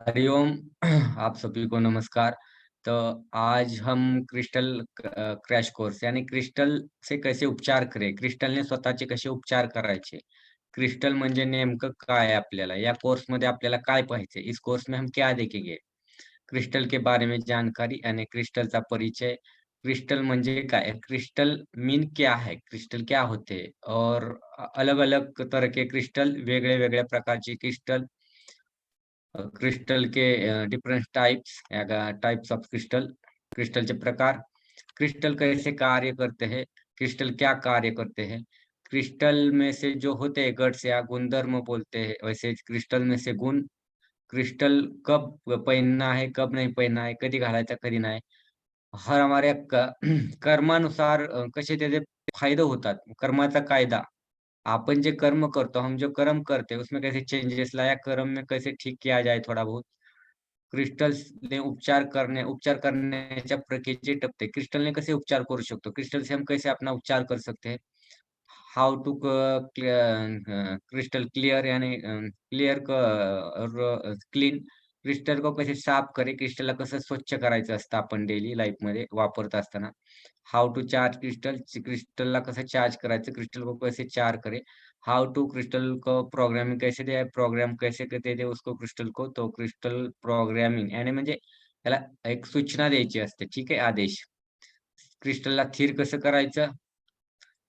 हरिओम। आप सभी को नमस्कार। तो आज हम क्रॅश कोर्स यानी क्रिस्टल से कसे उपचार करें, क्रिस्टलने स्वतःचे कसे उपचार करायचे, क्रिस्टल म्हणजे नेमकं काय आहे आपल्याला, या कोर्समध्ये आपल्याला काय पाहायचे, इस कोर्स में हम क्या देखेंगे, क्रिस्टल के बारे में जानकारी यानी क्रिस्टलचा परिचय, क्रिस्टल म्हणजे काय, क्रिस्टल मीन क्या है, क्रिस्टल क्या होते हैं और अलग-अलग तरह के क्रिस्टल, वेगळे-वेगळ्या प्रकारचे क्रिस्टल, क्रिस्टल के different types types of crystal, क्रिस्टलचे प्रकार, क्रिस्टल कैसे कार्य करते हैं, क्रिस्टल क्या कार्य करते हैं, क्रिस्टल में से जो होते हैं गट्स या गुणधर्म बोलते हैं, वैसे क्रिस्टल में से गुण, क्रिस्टल कब पहनना है, कब नहीं पहनना है, कधी घालायचा, कधी नाही. हर हमाऱ्या कर्मानुसार कसे त्याचे फायदे होतात. कर्माचा कायदा, अपन जो कर्म करतो, हम जो कर्म करते हैं, उसमें कैसे चेंजेस लाया, कर्म में कैसे ठीक किया जाए थोड़ा बहुत. क्रिस्टल्सने उपचार करण्याच्या प्रक्रियेचे टप्पे. क्रिस्टलने कसे उपचार करू शकतो? क्रिस्टल से हम कैसे अपना उपचार कर सकते हैं? हाउ टू क्रिस्टल क्लियर यानी क्लिअर क्लीन क्रिस्टल को कसे साफ करें, क्रिस्टलला कसं स्वच्छ करायचं असतं आपण डेली लाईफमध्ये वापरत असताना. हाउ टू चार्ज क्रिस्टल, क्रिस्टलला कसं चार्ज करायचं, क्रिस्टल को कैसे चार्ज करें. हाउ टू क्रिस्टल को प्रोग्रामिंग कैसे दिया है, प्रोग्राम कैसे करते थे उसको क्रिस्टल को, तो क्रिस्टल प्रोग्रामिंग यानी म्हणजे त्याला एक सूचना द्यायची असते, ठीक आहे, आदेश. क्रिस्टलला स्थिर कसं करायचं,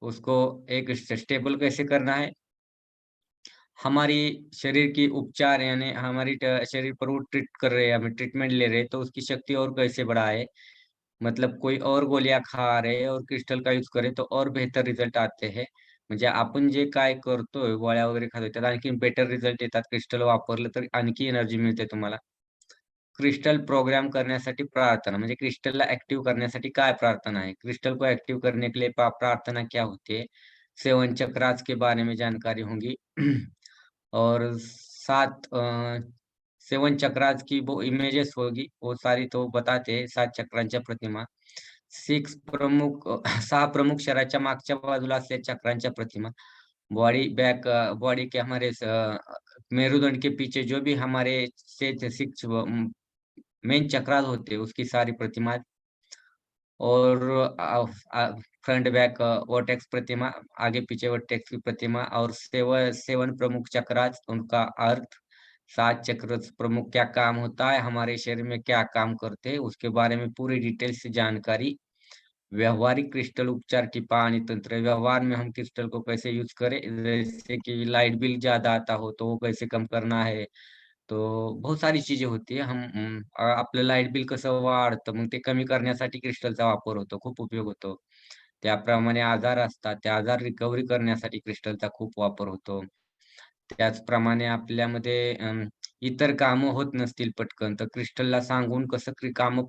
उसको एक स्टेबल कैसे करना है, हमारी शरीर की उपचार यानी हमारी शरीर पर वो ट्रीट कर रहे हैं, हमें ट्रीटमेंट ले रहे हैं, तो उसकी शक्ति और कैसे बढ़ाए, मतलब कोई और गोळ्या खा रहे और क्रिस्टल का यूज करे तो और बेहतर रिझल्ट आते हैं. म्हणजे आपण जे काय करतोय, गोळ्या वगैरे खातोय, त्यात आणखी बेटर रिझल्ट येतात. क्रिस्टल वापरलं तर आणखी एनर्जी मिळते तुम्हाला. क्रिस्टल प्रोग्राम करण्यासाठी प्रार्थना, म्हणजे क्रिस्टलला ॲक्टिव्ह करण्यासाठी काय प्रार्थना है? क्रिस्टल को एक्टिव करने के लिए प्रार्थना क्या होती है? 7 चक्रास के बारे में जानकारी होंगी और 7 7 चक्रास की वो इमेजेस होगी, वो सारी तो बताते हैं 7 चक्रांच्या प्रतिमा. 6 प्रमुख 6 प्रमुख शरीराच्या मागच्या बाजूला असलेल्या चक्रांच्या प्रतिमा. बॉडी के हमारे मेरुदंड के पीछे जो भी हमारे से 6 मेन चक्रास होते हैं, उसकी सारी प्रतिमा और फ्रंट बैक वर्टेक्स प्रतिमा, आगे पीछे वर्टेक्स की प्रतिमा और 7 प्रमुख चक्रास, उनका अर्थ, 7 चक्र प्रमुख क्या काम होता है, हमारे शरीर में क्या काम करते हैं, उसके बारे में पूरी डिटेल से जानकारी. व्यावहारिक क्रिस्टल उपचार टिप्पणी तंत्र, व्यवहार में हम क्रिस्टल को कैसे यूज करें, जैसे कि लाइट बिल ज्यादा आता हो तो वो कैसे कम करना है. तो बहुत सारी चीजें होती है. आपलं लाईट बिल कसं वाढतं, मग ते कमी करण्यासाठी क्रिस्टलचा वापर होतो, खूप उपयोग होतो. त्याप्रमाणे आजार असतात, ते आजार रिकव्हरी करण्यासाठी क्रिस्टलचा खूप वापर होतो. त्याचप्रमाणे आपल्यामध्ये इतर कामं होत नसतील पटकन, तर क्रिस्टलला सांगून कसं कामं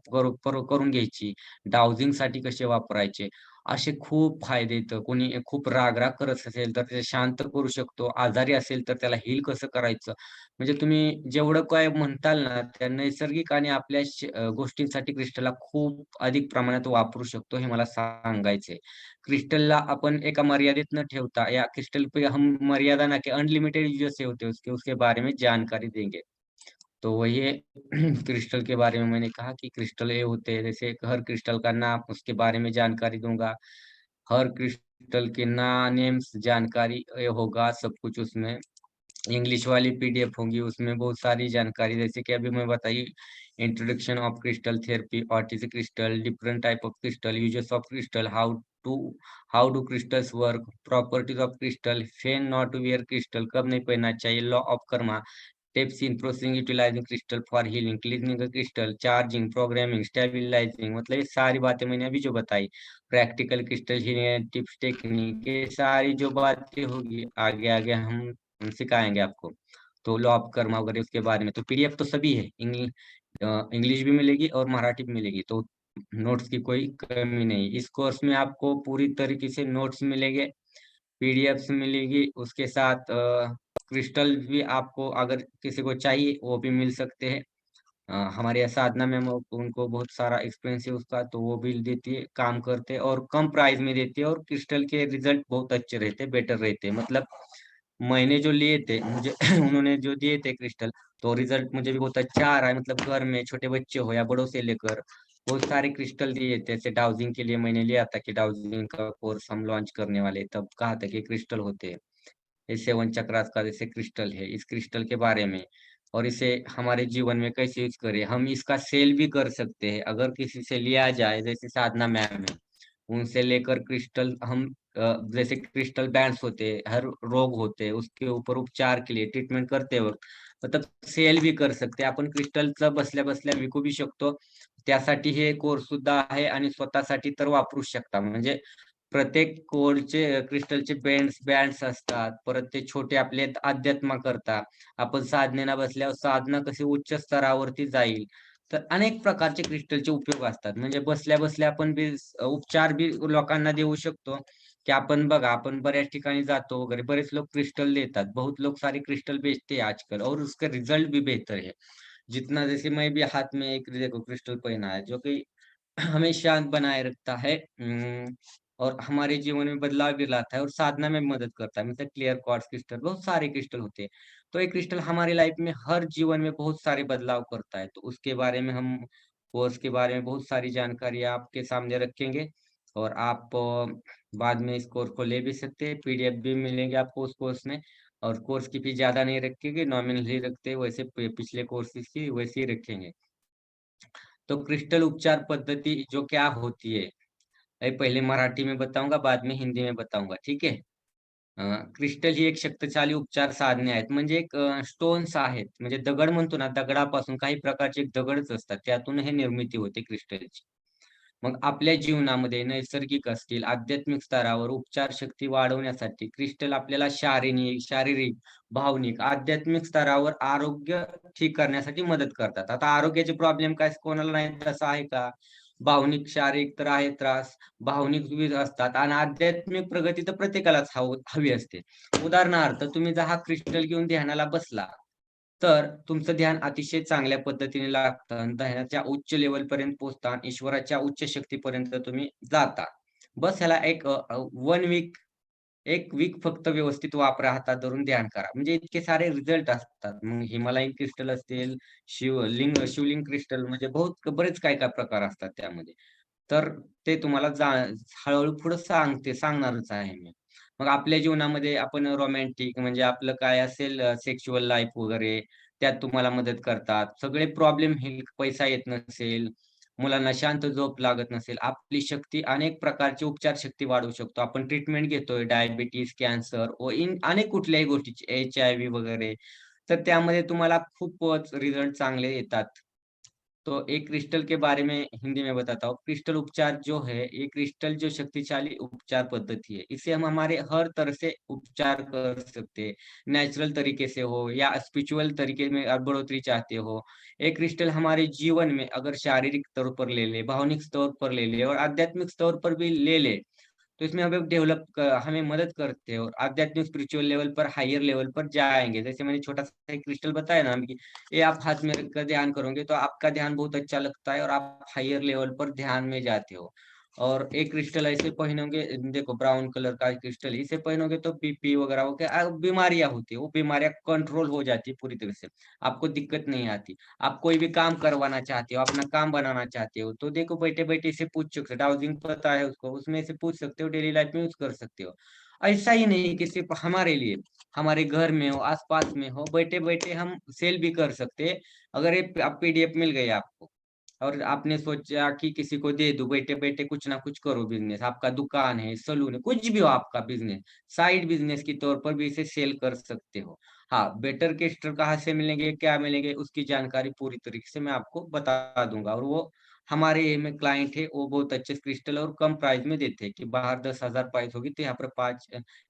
करून घ्यायची, डाउजिंगसाठी कसे वापरायचे, असे खूप फायदे आहेत. कोणी खूप राग-राग करत असेल, तर ते शांत करू शकतो. आजारी असेल, तर त्याला हील कसं करायचं, म्हणजे तुम्ही जेवढं काय म्हणताल ना, त्या नैसर्गिक आणि आपल्या गोष्टींसाठी क्रिस्टलला खूप अधिक प्रमाणात वापरू शकतो, हे मला सांगायचंय. क्रिस्टलला अपन एका मर्यादित न ठेवता या क्रिस्टल पे हम मर्यादा ना के अनलिमिटेड यूज़ से होते हैं उसके बारे में जानकारी देंगे. तो वही है क्रिस्टल के बारे में मैंने कहा कि क्रिस्टल ये होते हैं, जैसे हर क्रिस्टल का नाम, उसके बारे में जानकारी दूँगा. हर क्रिस्टल के नेम्स जानकारी ये होगा सब कुछ उसमें. इंग्लिश वाली पीडीएफ होंगी, उसमें बहुत सारी जानकारी, जैसे कि अभी मैं बताई, introduction of crystal therapy, what is crystal, different type of crystal, uses of crystal, to how do crystals work, properties of crystal, when not to wear crystal, कब नहीं पहनना चाहिए, law of karma, tips in processing utilizing crystal for healing, cleaning crystal, charging, programming, stabilizing, मतलब ये सारी बातें मैंने अभी जो बताई, practical crystal healing tips, technique, ये सारी जो बातें होगी आगे आगे हम सिखाएंगे आपको. तो लॉ ऑफ कर्मा वगैरह उसके बारे में तो पीडीएफ तो सभी है, इंग्लिश भी मिलेगी और मराठी भी मिलेगी, तो नोट्स की कोई कमी नहीं. इस कोर्स में आपको पूरी तरीके से नोट्स मिलेंगे, पीडीएफ्स मिलेगी, उसके साथ क्रिस्टल भी आपको अगर किसी को चाहिए वो भी मिल सकते हैं. हमारे साधना मैम उनको बहुत सारा एक्सपीरियंस है उसका, तो वो भी देती है, काम करते हैं और कम प्राइस में देती है और क्रिस्टल के रिजल्ट बहुत अच्छे रहते हैं, बेटर रहते हैं. मतलब मैंने जो लिए थे मुझे उन्होंने जो दिए थे क्रिस्टल, तो रिजल्ट मुझे भी बहुत अच्छा आ रहा है। मतलब घर में छोटे बच्चे हो या बड़ों से लेकर बहुत सारे क्रिस्टल दिए थे। जैसे डाउजिंग के लिए मैंने लिया था कि डाउजिंग का कोर्स हम लॉन्च करने वाले, तब कहा था कि क्रिस्टल होते हैं। ये 7 चक्रास का जैसे क्रिस्टल है, इस क्रिस्टल के बारे में और इसे हमारे जीवन में कैसे यूज़ करें। हम इसका सेल भी कर सकते हैं, अगर किसी से लिया जाए, जैसे साधना मैम है, उनसे लेकर क्रिस्टल हम जैसे क्रिस्टल बैंड्स होते हैं, हर रोग होते हैं, उसके ऊपर उपचार के लिए ट्रीटमेंट करते वक़्त मतलब सेल भी कर सकते. आपण क्रिस्टलचं बसल्या-बसल्या विकू बी शकतो. त्यासाठी हे कोर्स सुद्धा आहे आणि स्वतःसाठी तर वापरूच शकता. म्हणजे प्रत्येक कोडचे क्रिस्टलचे बँड्स असतात. परत ते छोटे आपले अध्यात्माकरता आपण साधनेला बसल्यावर साधना कशी उच्च स्तरावरती जाईल. तर अनेक प्रकारचे क्रिस्टलचे उपयोग असतात. म्हणजे बसल्या-बसल्या आपण उपचार बी लोकांना देऊ शकतो, की आपण बघा आपण बऱ्याच ठिकाणी जातो वगैरे बरेच लोग क्रिस्टल देतात. बहुत लोग सारे क्रिस्टल बेचते हैं आजकल और उसका रिजल्ट भी बेहतर है. जितना जैसे मैं भी हाथ में एक देखो क्रिस्टल पहना है जो कि हमें शांत बनाए रखता है और हमारे जीवन में बदलाव भी लाता है और साधना में मदद करता है। मतलब क्लियर क्वार्ट्ज क्रिस्टल बहुत सारे क्रिस्टल होते हैं। तो ये क्रिस्टल हमारी लाइफ में हर जीवन में बहुत सारे बदलाव करता है। तो उसके बारे में हम कोर्स के बारे में बहुत सारी जानकारी आपके सामने रखेंगे और आप बाद में इस कोर्स को ले भी सकते हैं। पीडीएफ भी मिलेंगे आपको उस कोर्स में और कोर्स की फीस ज़्यादा नहीं रखेंगे, नॉमिनल ही रखते हैं वैसे पिछले कोर्सेज़ की वैसे ही रखेंगे। तो क्रिस्टल उपचार पद्धति जो क्या होती है? पहिले मराठी में बताऊँगा, बाद में हिंदी में बताऊँगा, ठीक है? क्रिस्टल ही एक शक्तिशाली उपचार साधने आहेत. म्हणजे एक स्टोन्स आहेत. म्हणजे दगड म्हणतो ना, दगडापासून काही प्रकारचे एक दगडच असतात. त्यातून हे निर्मिती होते क्रिस्टलची. मग आपल्या जीवनामध्ये नैसर्गिक असतील, आध्यात्मिक स्तरावर उपचार शक्ती वाढवण्यासाठी क्रिस्टल आपल्याला शारीरिक, भावनिक, आध्यात्मिक स्तरावर आरोग्य ठीक करण्यासाठी मदत करतात. आता आरोग्याचे प्रॉब्लेम काय कोणाला नाही तसं आहे का? भावनिक, शारीरिक तर आहे त्रास. भावनिक विविध असतात आणि आध्यात्मिक प्रगती तर प्रत्येकालाच हवी असते. उदाहरणार्थ तुम्ही जर हा क्रिस्टल घेऊन ध्यानाला बसला, तर तुमचं ध्यान अतिशय चांगल्या पद्धतीने लागतं आणि ध्यानाच्या उच्च लेव्हलपर्यंत पोहोचता आणि ईश्वराच्या उच्च शक्तीपर्यंत तुम्ही जाता. बस ह्याला एक 1 वीक 1 वीक फक्त व्यवस्थित वापरा, हातात धरून ध्यान करा. म्हणजे इतके सारे रिझल्ट असतात. मग हिमालयन क्रिस्टल असतील, शिवलिंग क्रिस्टल म्हणजे बरेच काय-काय प्रकार असतात त्यामध्ये. तर ते तुम्हाला हळू-हळू पुढे सांगणारच आहे मी. मग आपल्या जीवनामध्ये आपण रोमॅन्टिक म्हणजे आपलं काय असेल सेक्शुअल लाईफ वगैरे त्यात तुम्हाला मदत करतात. सगळे प्रॉब्लेम हे पैसा येत नसेल, मुलांना शांत झोप लागत नसेल, आपली शक्ती अनेक प्रकारची उपचार शक्ती वाढवू शकतो. आपण ट्रीटमेंट घेतोय डायबिटीज, कॅन्सर व अनेक कुठल्याही गोष्टीची एच-आय-व्ही वगैरे, तर त्यामध्ये तुम्हाला खूपच रिझल्ट चांगले येतात. तो एक क्रिस्टल के बारे में हिंदी में बताता हूँ। क्रिस्टल उपचार जो है, ये क्रिस्टल जो शक्तिशाली उपचार पद्धति है, इसे हम हमारे हर तरह से उपचार कर सकते हैं। नेचुरल तरीके से हो या स्पिरिचुअल तरीके में आप बढ़ोतरी चाहते हो। एक क्रिस्टल हमारे जीवन में अगर शारीरिक तौर पर ले ले, भावनिक तौर पर ले ले और आध्यात्मिक तौर पर भी ले ले, तो इसमें हमें मदद करते हैं और आध्यात्मिक स्पिरिचुअल लेवल पर हायर लेवल पर जाएँगे। जैसे मैंने छोटा-सा एक क्रिस्टल बताया ना कि ये आप हाथ में रखकर ध्यान करोगे तो आपका ध्यान बहुत अच्छा लगता है और आप हायर लेवल पर ध्यान में जाते हो। और एक क्रिस्टल ऐसे पहनोगे देखो ब्राउन कलर का क्रिस्टल इसे पहनोगे तो बीपी वगैरह हो गया बीमारियाँ होती है, वो बीमारियाँ कंट्रोल हो जाती है पूरी तरह से। आपको दिक्कत नहीं आती। आप कोई भी काम करवाना चाहते हो, अपना काम बनाना चाहते हो, तो देखो बैठे-बैठे इसे पूछ सकते हो। डाउजिंग पता है उसको, उसमें से पूछ सकते हो, डेली लाइफ में यूज़ कर सकते हो। ऐसा ही नहीं कि सिर्फ़ हमारे लिए, हमारे घर में हो, आस-पास में हो, बैठे-बैठे हम सेल भी कर सकते हैं। अगर ये आप पीडीएफ मिल गई आपको और आपने सोचा कि किसी को दे दूँ, बैठे-बैठे कुछ ना कुछ करो बिज़नेस। आपका दुकान है, सैलून है, कुछ भी हो आपका बिज़नेस, साइड बिज़नेस के तौर पर भी इसे सेल कर सकते हो। हाँ, बेटर केस्टर कहाँ से मिलेंगे, क्या मिलेंगे, उसकी जानकारी पूरी तरीके से मैं आपको बता दूँगा और वो हमारे ये में क्लाइंट है, वो बहुत अच्छे क्रिस्टल और कम प्राइस में देते हैं कि बाहर 10,000 प्राइस होगी, तो यहाँ पर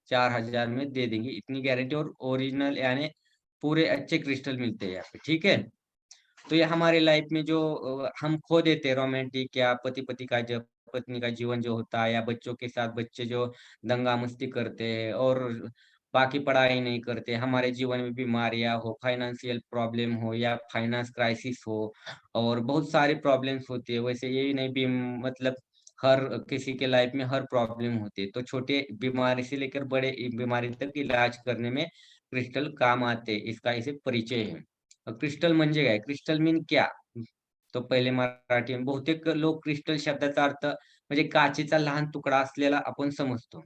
4,000 में दे देंगे, इतनी गारंटी और ओरिजिनल यानी पूरे अच्छे क्रिस्टल मिलते हैं यहाँ पे, ठीक है? तो ये हमारे लाइफ में जो हम खो देते हैं रोमांटिक या पति-पति का जब पत्नी का जीवन जो होता है या बच्चों के साथ बच्चे जो दंगा-मस्ती करते हैं और बाकी पढ़ाई नहीं करते, हमारे जीवन में बीमारियाँ हो, फाइनेंशियल प्रॉब्लम हो या फाइनेंस क्राइसिस हो और बहुत सारी प्रॉब्लम्स होती है। वैसे यही नहीं भी मतलब हर किसी के लाइफ में हर प्रॉब्लम होती है, तो छोटे बीमारी से लेकर बड़े बीमारी तक इलाज करने में क्रिस्टल काम आते हैं, इसका इसे परिचय है. क्रिस्टल म्हणजे काय? क्रिस्टल मीन क्या? तो पहिले मराठी बहुतेक लोक क्रिस्टल शब्दाचा अर्थ म्हणजे काचेचा लहान तुकडा असलेला आपण समजतो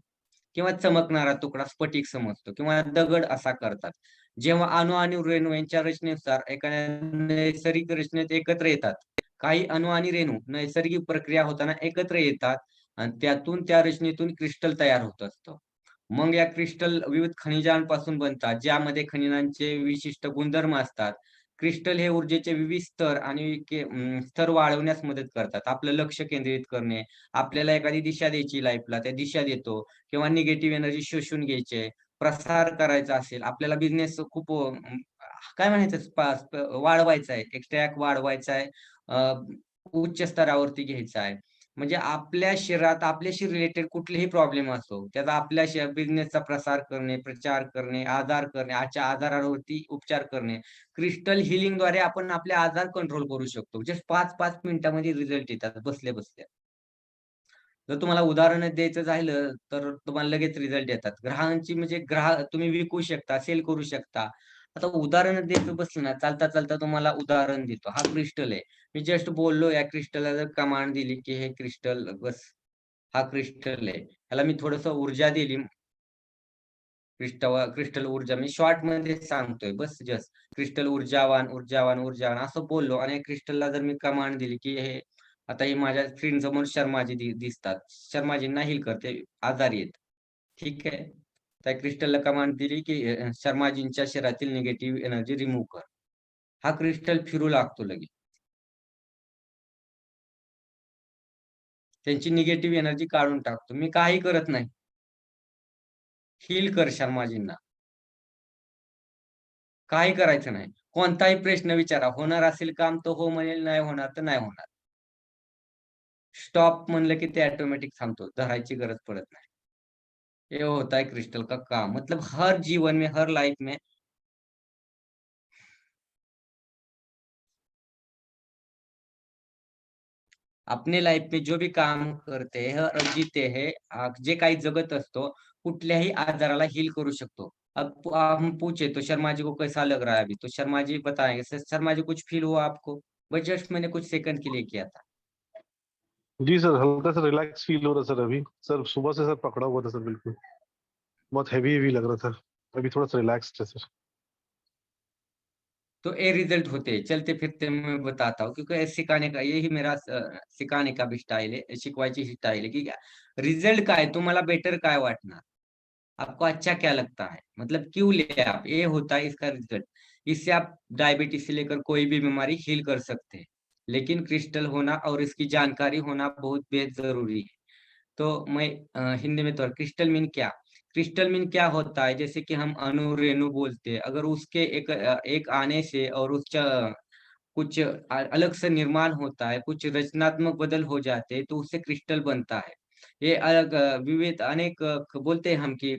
किंवा चमकणारा तुकडा स्फटिक समजतो किंवा दगड असा करतात. जेव्हा अणू आणि रेणू यांच्या रचनेनुसार एखाद्या नैसर्गिक रचनेत एकत्र येतात. काही अणू आणि रेणू नैसर्गिक प्रक्रिया होताना एकत्र येतात आणि त्यातून त्या रचनेतून क्रिस्टल तयार होत असतं. मग या क्रिस्टल विविध खनिजांपासून बनतात, ज्यामध्ये खनिजांचे विशिष्ट गुणधर्म असतात. क्रिस्टल हे ऊर्जेचे विविध स्तर आणि स्तर वाढवण्यास मदत करतात. आपलं लक्ष केंद्रित करणे, आपल्याला एखादी दिशा द्यायची लाईफला, त्या दिशा देतो किंवा निगेटिव्ह एनर्जी शोषून घ्यायचे, प्रसार करायचा असेल, आपल्याला बिझनेस खूप काय म्हणायचं वाढवायचा आहे, एक्स्ट्रॅक्ट वाढवायचा आहे, उच्च स्तरावरती घ्यायचा आहे. म्हणजे आपल्या शरीरात आपल्याशी रिलेटेड कुठलेही प्रॉब्लेम असो, त्याचा आपल्या बिझनेसचा प्रसार करणे, प्रचार करणे, आजार करणे, आजारावरती उपचार करणे. क्रिस्टल हीलिंगद्वारे आपण आपले आजार कंट्रोल करू शकतो. जस्ट 5-5 मिनिटामध्ये रिझल्ट येतात बसल्या-बसल्या. जर तुम्हाला उदाहरण द्यायचं झालं, तर तुम्हाला लगेच रिझल्ट येतात. ग्रहांची म्हणजे तुम्ही विकू शकता, सेल करू शकता. आता उदाहरण द्यायचं बसलं ना, चालता-चालता तुम्हाला उदाहरण देतो. हा क्रिस्टल आहे. मी जस्ट बोललो या क्रिस्टलला जर कमांड दिली, की हे क्रिस्टल बस, हा क्रिस्टल आहे. ह्याला मी थोडंसं ऊर्जा दिली, क्रिस्टल ऊर्जा मी शॉर्टमध्ये सांगतोय बस जस्ट. क्रिस्टल ऊर्जावान, ऊर्जावान, ऊर्जावान असं बोललो आणि क्रिस्टलला जर मी कमांड दिली, की हे आता हे माझ्या स्क्रीनसमोर शर्माजी दिसतात. शर्माजींना हील कर, आजारी आहेत. ठीक आहे. त्या क्रिस्टलला कमांड दिली, की शर्माजींच्या शरीरातील निगेटिव्ह एनर्जी रिमूव्ह कर. हा क्रिस्टल फिरू लागतो लगेच. त्यांची निगेटिव्ह एनर्जी काढून टाकतो. मी काही करत नाही. हील कर शर्माजींना. काही करायचं नाही. कोणताही प्रश्न विचारा. होणार असेल काम तर हो म्हणेल, नाही होणार तर नाही होणार. स्टॉप म्हणलं की ते ऑटोमॅटिक थांबतो. धरायची गरज पडत नाही. ये होता है क्रिस्टल का काम. मतलब हर जीवन में, हर लाइफ में अपने लाईफ में जो भी काम करते हैं और जीते हैं, जे काही जगत असतो, कुठल्याही आजाराला हील करू शकतो. अब हम पूछे तो शर्मा जी को कैसा लग रहा है अभी? तो शर्मा जी बताएँगे, "सर शर्मा जी कुछ फ़ील हुआ आपको?" बस जस्ट मैंने कुछ सेकंड के लिए किया था। जी सर, हल्का सा रिलैक्स फ़ील हो रहा है सर अभी। सर सुबह से सर पकड़ा हुआ था सर बिल्कुल। बहुत हेवी-हेवी लग रहा था। अभी थोड़ा-सा रिलैक्स्ड है सर। तो ये रिज़ल्ट होते हैं, चलते-फिरते मैं बताता हूँ क्योंकि सिखाने का यही मेरा सिखाने का भी स्टाइल है, शिकवायची ही स्टाइल है, की रिज़ल्ट काय तुम्हाला बेटर काय वाटणार? आपको अच्छा क्या लगता है? मतलब क्यों ले आप? ये होता है इसका रिज़ल्ट। इससे आप डायबिटीज़ से लेकर कोई भी बीमारी हील कर सकते हैं। लेकिन क्रिस्टल होना और इसकी जानकारी होना बहुत बेहद ज़रूरी है। तो मैं हिंदी में तो क्रिस्टल मीन क्या? क्रिस्टल मीन क्या होता है? जैसे कि हम अणु, रेणु बोलते हैं। अगर उसके एक आने से और कुछ अलग से निर्माण होता है, कुछ रचनात्मक बदल हो जाते हैं, तो उससे क्रिस्टल बनता है। ये अलग विविध अनेक बोलते हैं हम कि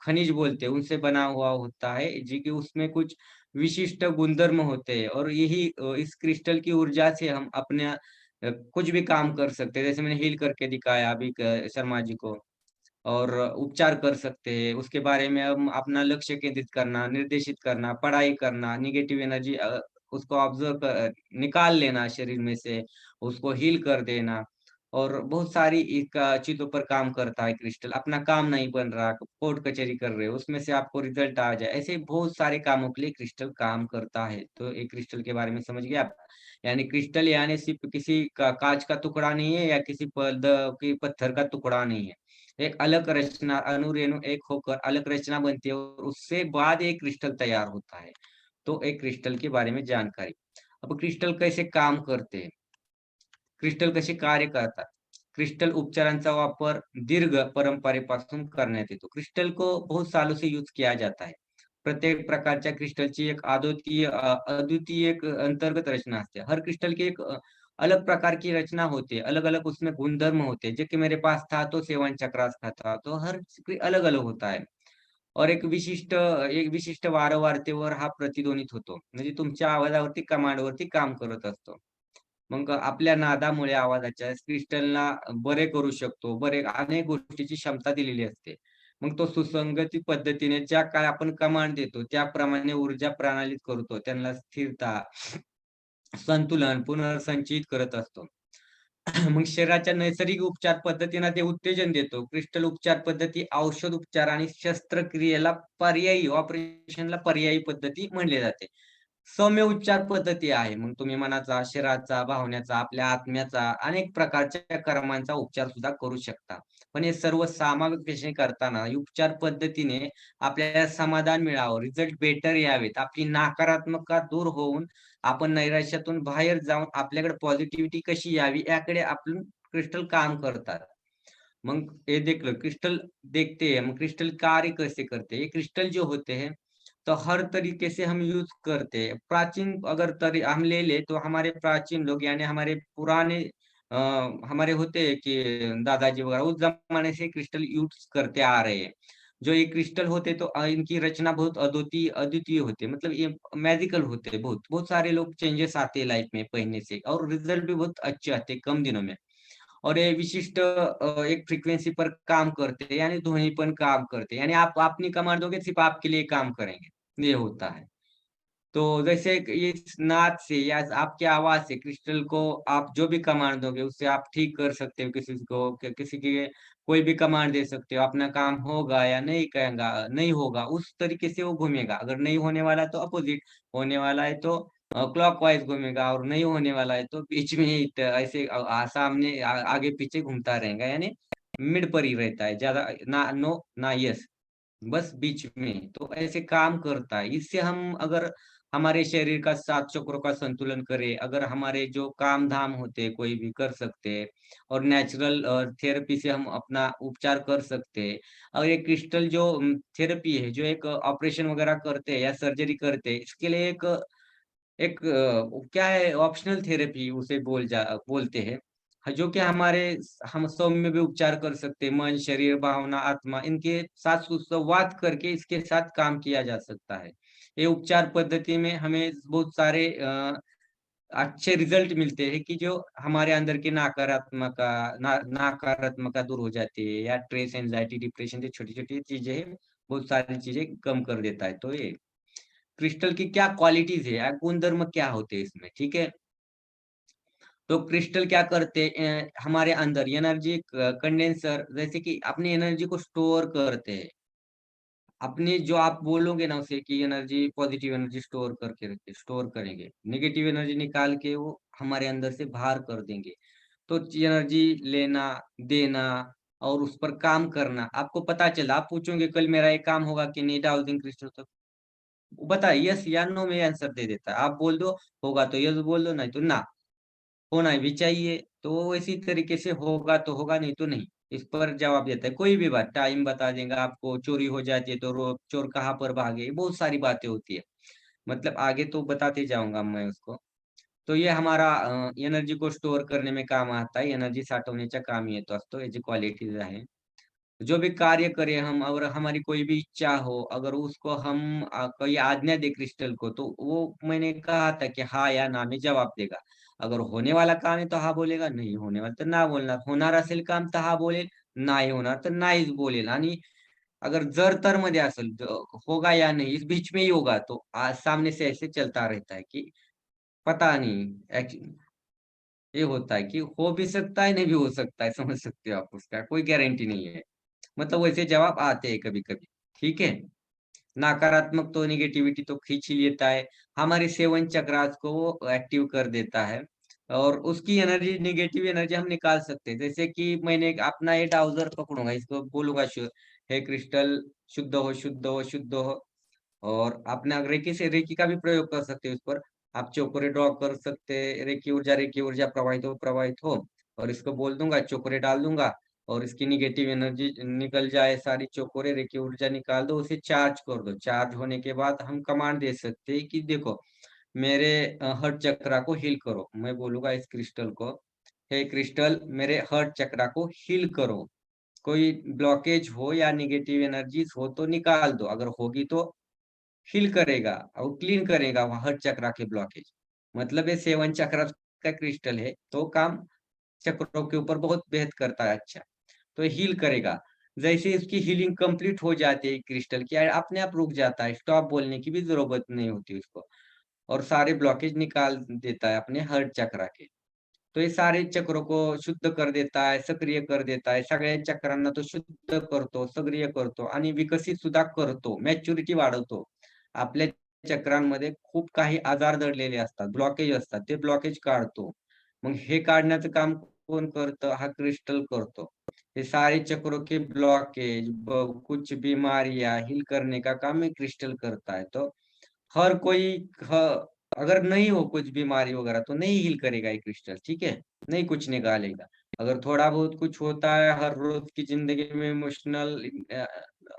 खनिज बोलते हैं, उनसे बना हुआ होता है, जी कि उसमें कुछ विशिष्ट गुणधर्म होते हैं और यही इस क्रिस्टल की ऊर्जा से हम अपना कुछ भी काम कर सकते हैं। जैसे मैंने हील करके दिखाया अभी शर्मा जी को। और उपचार कर सकते हैं। उसके बारे में हम अपना लक्ष्य केंद्रित करना, निर्देशित करना, पढ़ाई करना, नेगेटिव एनर्जी उसको ऑब्ज़र्व निकाल लेना शरीर में से, उसको हील कर देना और बहुत सारी एक चीज़ों पर काम करता है क्रिस्टल। अपना काम नहीं बन रहा, कोर्ट कचहरी कर रहे हो, उसमें से आपको रिज़ल्ट आ जाए। ऐसे बहुत सारे कामों के लिए क्रिस्टल काम करता है। तो एक क्रिस्टल के बारे में समझ गए आप? यानी क्रिस्टल यानी सिर्फ़ किसी का काँच का टुकड़ा नहीं है या किसी कि पत्थर का टुकड़ा नहीं है। एक अलग रचना अणु-रेणु एक होकर अलग रचना बनती है और उससे बाद एक क्रिस्टल तैयार होता है। तो एक क्रिस्टल के बारे में जानकारी। अब क्रिस्टल कैसे काम करते हैं? क्रिस्टल कसे कार्य करतात? क्रिस्टल उपचारांचा वापर दीर्घ परंपरेपासून करण्यात येतो. क्रिस्टल को बहुत सालों से यूज़ किया जाता है. प्रत्येक प्रकारच्या क्रिस्टलची एक अद्वितीय एक अंतर्गत रचना असते. हर क्रिस्टल की एक अलग प्रकार की रचना होती है, अलग-अलग उसमें गुणधर्म होते हैं. जो कि मेरे पास था तो 7 चक्रास का था. तो हर अलग-अलग होता है. और एक विशिष्ट वारंवारतेवर हा प्रतिध्वनित होतो. म्हणजे तुमच्या आवाजावरती, कमांडवरती काम करत असतो. मग आपल्या नादामुळे आवाजाच्या क्रिस्टलला बरे करू शकतो. बरे अनेक गोष्टीची क्षमता दिलेली असते. मग तो सुसंगती पद्धतीने ज्या काय आपण कमांड देतो, त्याप्रमाणे ऊर्जा प्रणालीत करतो. त्यांना स्थिरता, संतुलन, पुनर्संचयित करत असतो. मग शरीराच्या नैसर्गिक उपचार पद्धतींना ते उत्तेजन देतो. क्रिस्टल उपचार पद्धती औषध उपचार आणि शस्त्रक्रियेला पर्यायी ऑपरेशनला पर्यायी पद्धती म्हणले जाते. सौम्य उपचार पद्धती आहे. मग तुम्ही मनाचा, शरीराचा, भावनेचा, आपल्या आत्म्याचा अनेक प्रकारच्या कर्मांचा उपचार सुद्धा करू शकता. पण हे सर्व सामूहिक करताना उपचार पद्धतीने आपल्याला समाधान मिळावं, रिझल्ट बेटर यावेत, आपली नकारात्मकता दूर होऊन आपण नैराश्यातून बाहेर जाऊन आपल्याकडे पॉझिटिव्हिटी कशी यावी याकडे आपण क्रिस्टल काम करतात. मग ये देख लो क्रिस्टल देखते हैं, हम क्रिस्टल कार्य कैसे करते हैं? ये क्रिस्टल जो होते हैं, तो हर तरीके से हम यूज़ करते हैं। प्राचीन अगर तरी हम ले लें तो हमारे प्राचीन लोग यानी हमारे पुराने अ, हमारे होते हैं कि दादाजी वगैरह उस ज़माने से क्रिस्टल यूज़ करते आ रहे हैं। जो ये क्रिस्टल होते तो इनकी रचना बहुत अद्वितीय अद्वितीय होती है। मतलब ये मैजिकल होते हैं बहुत। बहुत सारे लोग चेंजेस आते हैं लाइफ में पहनने से और रिज़ल्ट भी बहुत अच्छे आते हैं कम दिनों में। और ये विशिष्ट एक फ्रीक्वेंसी पर काम करते हैं, यानी ध्वनि पर काम करते हैं। यानी आप अपनी कमांड दोगे सिर्फ़ आपके लिए काम करेंगे, ये होता है। तो जैसे कि इस नाद से या आपकी आवाज़ से क्रिस्टल को आप जो भी कमांड दोगे उससे आप ठीक कर सकते हो किसी को किसी की कोई भी कमांड दे सकते हो, अपना काम होगा या नहीं कहेगा नहीं होगा, उस तरीके से वो घूमेगा। अगर नहीं होने वाला है तो अपोज़िट, होने वाला है तो क्लॉकवाइज़ घूमेगा और नहीं होने वाला है तो बीच में ही ऐसे सामने आगे पीछे घूमता रहेगा, यानी मिड पर ही रहता है, ज़्यादा ना नो ना यस। बस बीच में, तो ऐसे काम करता है। इससे हम अगर हमारे शरीर का 7 चक्रों का संतुलन करें, अगर हमारे जो काम-धाम होते हैं, कोई भी कर सकते हैं और नेचुरल थेरेपी से हम अपना उपचार कर सकते हैं। और ये क्रिस्टल जो थेरेपी है, जो एक ऑपरेशन वगैरह करते हैं या सर्जरी करते हैं, इसके लिए एक एक क्या है ऑप्शनल थेरेपी उसे बोलते हैं। जो कि हमारे हम सौम्य भी उपचार कर सकते हैं। मन, शरीर, भावना, आत्मा इनके साथ सुसंवाद करके इसके साथ काम किया जा सकता है। ये उपचार पद्धति में हमें बहुत सारे अच्छे रिज़ल्ट मिलते हैं कि जो हमारे अंदर की नकारात्मकता दूर हो जाती है या स्ट्रेस, एंग्ज़ायटी, डिप्रेशन जो छोटी-छोटी चीज़ें हैं, बहुत सारी चीज़ें कम कर देता है। तो ये क्रिस्टल की क्या क्वालिटीज़ है या गुणधर्म क्या होते हैं इसमें, ठीक है? तो क्रिस्टल क्या करते हैं हमारे अंदर एनर्जी कंडेंसर जैसे कि अपनी एनर्जी को स्टोर करते हैं। अपनी जो आप बोलोगे ना उसे कि एनर्जी पॉजिटिव एनर्जी स्टोर करके रखिए, स्टोर करेंगे। नेगेटिव एनर्जी निकाल के वो हमारे अंदर से बाहर कर देंगे। तो एनर्जी लेना, देना और उस पर काम करना। आपको पता चला, आप पूछोगे कल मेरा ये काम होगा कि नहीं डाल दें क्रिस्टल तो वो बताए यस या नो में आंसर दे देता है। आप बोल दो होगा तो यस बोल दो, नहीं तो ना। होना भी चाहिए, तो वो इसी तरीके से होगा तो होगा, नहीं तो नहीं। इस पर जवाब देता है, कोई भी बात टाइम बता देगा आपको, चोरी हो जाती है तो रो चोर कहाँ पर भागे, बहुत सारी बातें होती है। मतलब आगे तो बताते जाऊँगा मैं उसको। तो ये हमारा एनर्जी को स्टोअर करने में काम आता है, एनर्जी साठवण्याच्या कामी येतो असतो, याची क्वालिटीज आहे. जो भी कार्य करें हम और हमारी कोई भी इच्छा हो, अगर उसको हम कोई आज्ञा दे क्रिस्टल को, तो वो मैंने कहा था कि हाँ या ना में जवाब देगा. अगर होने वाला काम है तो हाँ बोलेगा, नाही होने वाला तर ना बोलणार. होणार असेल काम तर हाँ बोलेल, नाही होणार तर नाहीच बोलेल आणि अगर जर-तर मध्ये असेल, होगा या नहीं, इस बीच में ही होगा, तो सामने से ऐसे चलता रहता है कि पता नहीं ये होता है कि हो भी सकता है, नहीं भी हो सकता है, समझ सकते हो आप उसका, कोई गारंटी नहीं है। मतलब वैसे जवाब आते हैं कभी-कभी, ठीक है? नकारात्मक तो नेगेटिविटी तो खींच ही लेता है, हमारे 7 चक्रास को वो एक्टिव कर देता है और उसकी एनर्जी नेगेटिव एनर्जी हम निकाल सकते हैं। जैसे कि मैंने अपना ये ट्राउज़र पकड़ूँगा, इसको बोलूँगा हे क्रिस्टल शुद्ध हो, शुद्ध हो, शुद्ध हो। और अपना रेकी का भी प्रयोग कर सकते हैं उस पर। आप चौकोरे ड्रॉ कर सकते हैं, रेकी ऊर्जा प्रवाहित हो और इसको बोल दूँगा, चौकोरे डाल दूँगा और इसकी नेगेटिव एनर्जी निकल जाए, सारी चौकोरे रेकी ऊर्जा निकाल दो, उसे चार्ज कर दो। चार्ज होने के बाद हम कमांड दे सकते हैं कि देखो, मेरे हार्ट चक्रा को हील करो। मैं बोलूँगा इस क्रिस्टल को, हे क्रिस्टल मेरे हार्ट चक्रा को हील करो। कोई ब्लॉकेज हो या नेगेटिव एनर्जीज़ हो तो निकाल दो, अगर होगी तो हील करेगा और क्लीन करेगा वहाँ हर चक्रा के ब्लॉकेज। मतलब ये 7 चक्रा का क्रिस्टल है, तो काम चक्रों के ऊपर बहुत बेहद करता है अच्छा। तो हील करेगा। जैसे इसकी हीलिंग कंप्लीट हो जाती है क्रिस्टल की, अपने आप रुक जाता है, स्टॉप बोलने की भी ज़रूरत नहीं होती उसको और सारे ब्लॉकेज निकाल देता है अपने हर्ट चक्रा के। तो हे सारे चक्र को शुद्ध कर देता आहे, सक्रिय कर देत आहे. सगळ्या चक्रांना तो शुद्ध करतो, सक्रिय करतो आणि विकसित सुद्धा करतो. मॅच्युरिटी वाढवतो. आपल्या चक्रांमध्ये खूप काही आजार दडलेले असतात, ब्लॉकेज असतात. ते ब्लॉकेज काढतो. मग हे काढण्याचं काम कोण करतं? हा क्रिस्टल करतो. ये सारे चक्रों के ब्लॉकेज, कुछ बीमारियाँ हील करने का काम ये क्रिस्टल करता है. तो हर कोई ह अगर नहीं हो कुछ बीमारी वगैरह तो नहीं हील करेगा ये क्रिस्टल, ठीक है? नहीं कुछ निकालेगा। अगर थोड़ा बहुत कुछ होता है हर रोज़ की ज़िंदगी में इमोशनल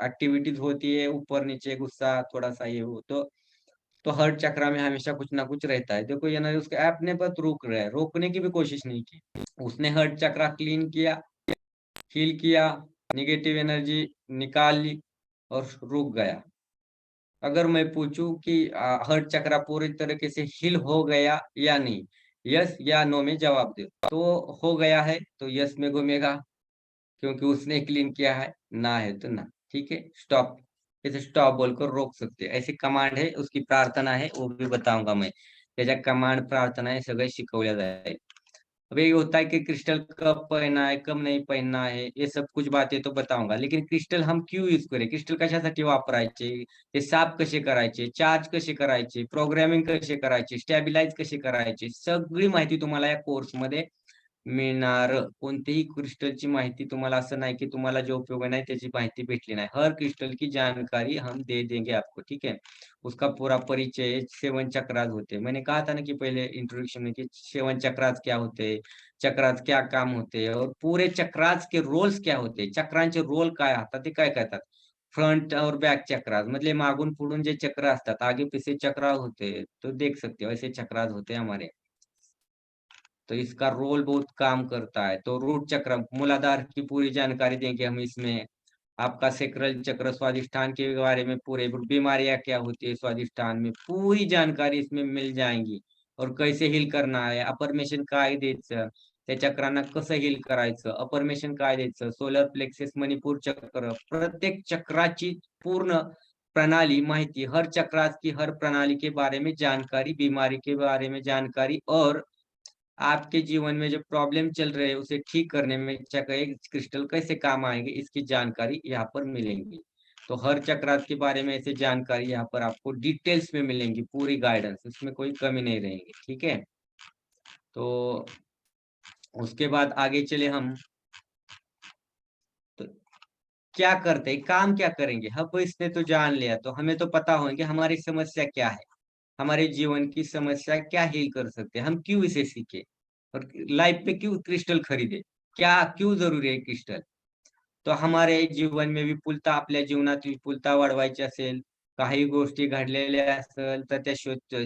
एक्टिविटीज़ होती है, ऊपर-नीचे गुस्सा थोड़ा-सा ये हो तो हर्ट चक्रा में हमेशा कुछ ना कुछ रहता है। देखो ये ना उसके अपने आप रुक रहा है, रोकने की भी कोशिश नहीं की। उसने हर्ट चक्रा क्लीन किया, हील किया, नेगेटिव एनर्जी निकाल ली और रुक गया। अगर मैं पूछूं कि हर्ट चक्रा पूरी तरीके से हील हो गया या नहीं, यस या नो में जवाब दे। तो हो गया है तो यस में घूमेगा क्योंकि उसने क्लीन किया है, ना है तो ना। ठीक है, स्टॉप। इसे स्टॉप बोलकर रोक सकते हैं। ऐसी कमांड है, उसकी प्रार्थना है, वो भी बताऊंगा मैं। त्याच्या कमांड प्रार्थना है सगळे शिकवल्या जाईल. अब ये होता है कि क्रिस्टल कब पहनना है, कब नहीं पहनना है, ये सब कुछ बातें तो बताऊंगा. लेकिन क्रिस्टल हम क्यों यूज करें? क्रिस्टल कशासाठी वापरायचे? ते साफ कसे करायचे? चार्ज कसे करायचे? प्रोग्रामिंग कसे करायचे? स्टॅबिलाइज कसे करायचे? सगळी माहिती तुम्हाला या कोर्समध्ये मिळणार. कोणतीही क्रिस्टलची माहिती तुम्हाला असं नाही, की तुम्हाला जो उपयोग नाही त्याची माहिती भेटली नाही. हर क्रिस्टल की जानकारी हम दे देंगे आपको, ठीक है? उसका पूरा परिचय 7 चक्रास होते हैं. मैंने कहा था ना कि पहले इंट्रोडक्शन में कि 7 चक्रास क्या होते हैं, चक्रास क्या काम होते हैं और पूरे चक्रास के रोल्स क्या होते हैं, चक्रांचे रोल काय असतात, ते काय करतात. फ्रंट और बैक चक्रास मधले मागून पुढून जे चक्र असतात, आगे पीछे चक्र होते हैं, तो देख सकते हो ऐसे चक्रास होते हैं हमारे. तो इसका रोल बहुत काम करता है। तो रूट चक्र, मूलाधार की पूरी जानकारी देंगे हम इसमें। आपका सैक्रल चक्र, स्वादिष्ठान के बारे में पूरे बीमारियाँ क्या होती है स्वादिष्ठान में, पूरी जानकारी इसमें मिल जाएँगी और कैसे हील करना आहे, अफर्मेशन काय द्यायचं, त्या चक्रांना कसं हील करायचं, अफर्मेशन काय द्यायचं, सोलर प्लेक्सस, मणिपूर चक्र, प्रत्येक चक्राची पूर्ण प्रणाली माहिती, हर चक्रास की हर प्रणाली के बारे में जानकारी, बीमारी के बारे में जानकारी और आपके जीवन में जो प्रॉब्लम चल रहे हैं उसे ठीक करने में क्रिस्टल कैसे काम आएँगे इसकी जानकारी यहाँ पर मिलेंगी। तो हर चक्रात के बारे में ऐसे जानकारी यहाँ पर आपको डिटेल्स में मिलेंगी, पूरी गाइडेंस, इसमें कोई कमी नहीं रहेगी, ठीक है? तो उसके बाद आगे चले हम, तो क्या करते हैं, काम क्या करेंगे? अब इसने तो जान लिया, तो हमें तो पता होंगे हमारी समस्या क्या है? हमारे जीवन की समस्या क्या हील कर सकते हैं? हम क्यों इसे सीखें? और लाइफ में क्यों क्रिस्टल खरीदे? क्या क्यों ज़रूरी आहे क्रिस्टल? तो हमारे जीवन में विपुलता, आपल्या जीवनात विपुलता वाढवायची असेल, काही गोष्टी घडलेल्या असेल, तर त्या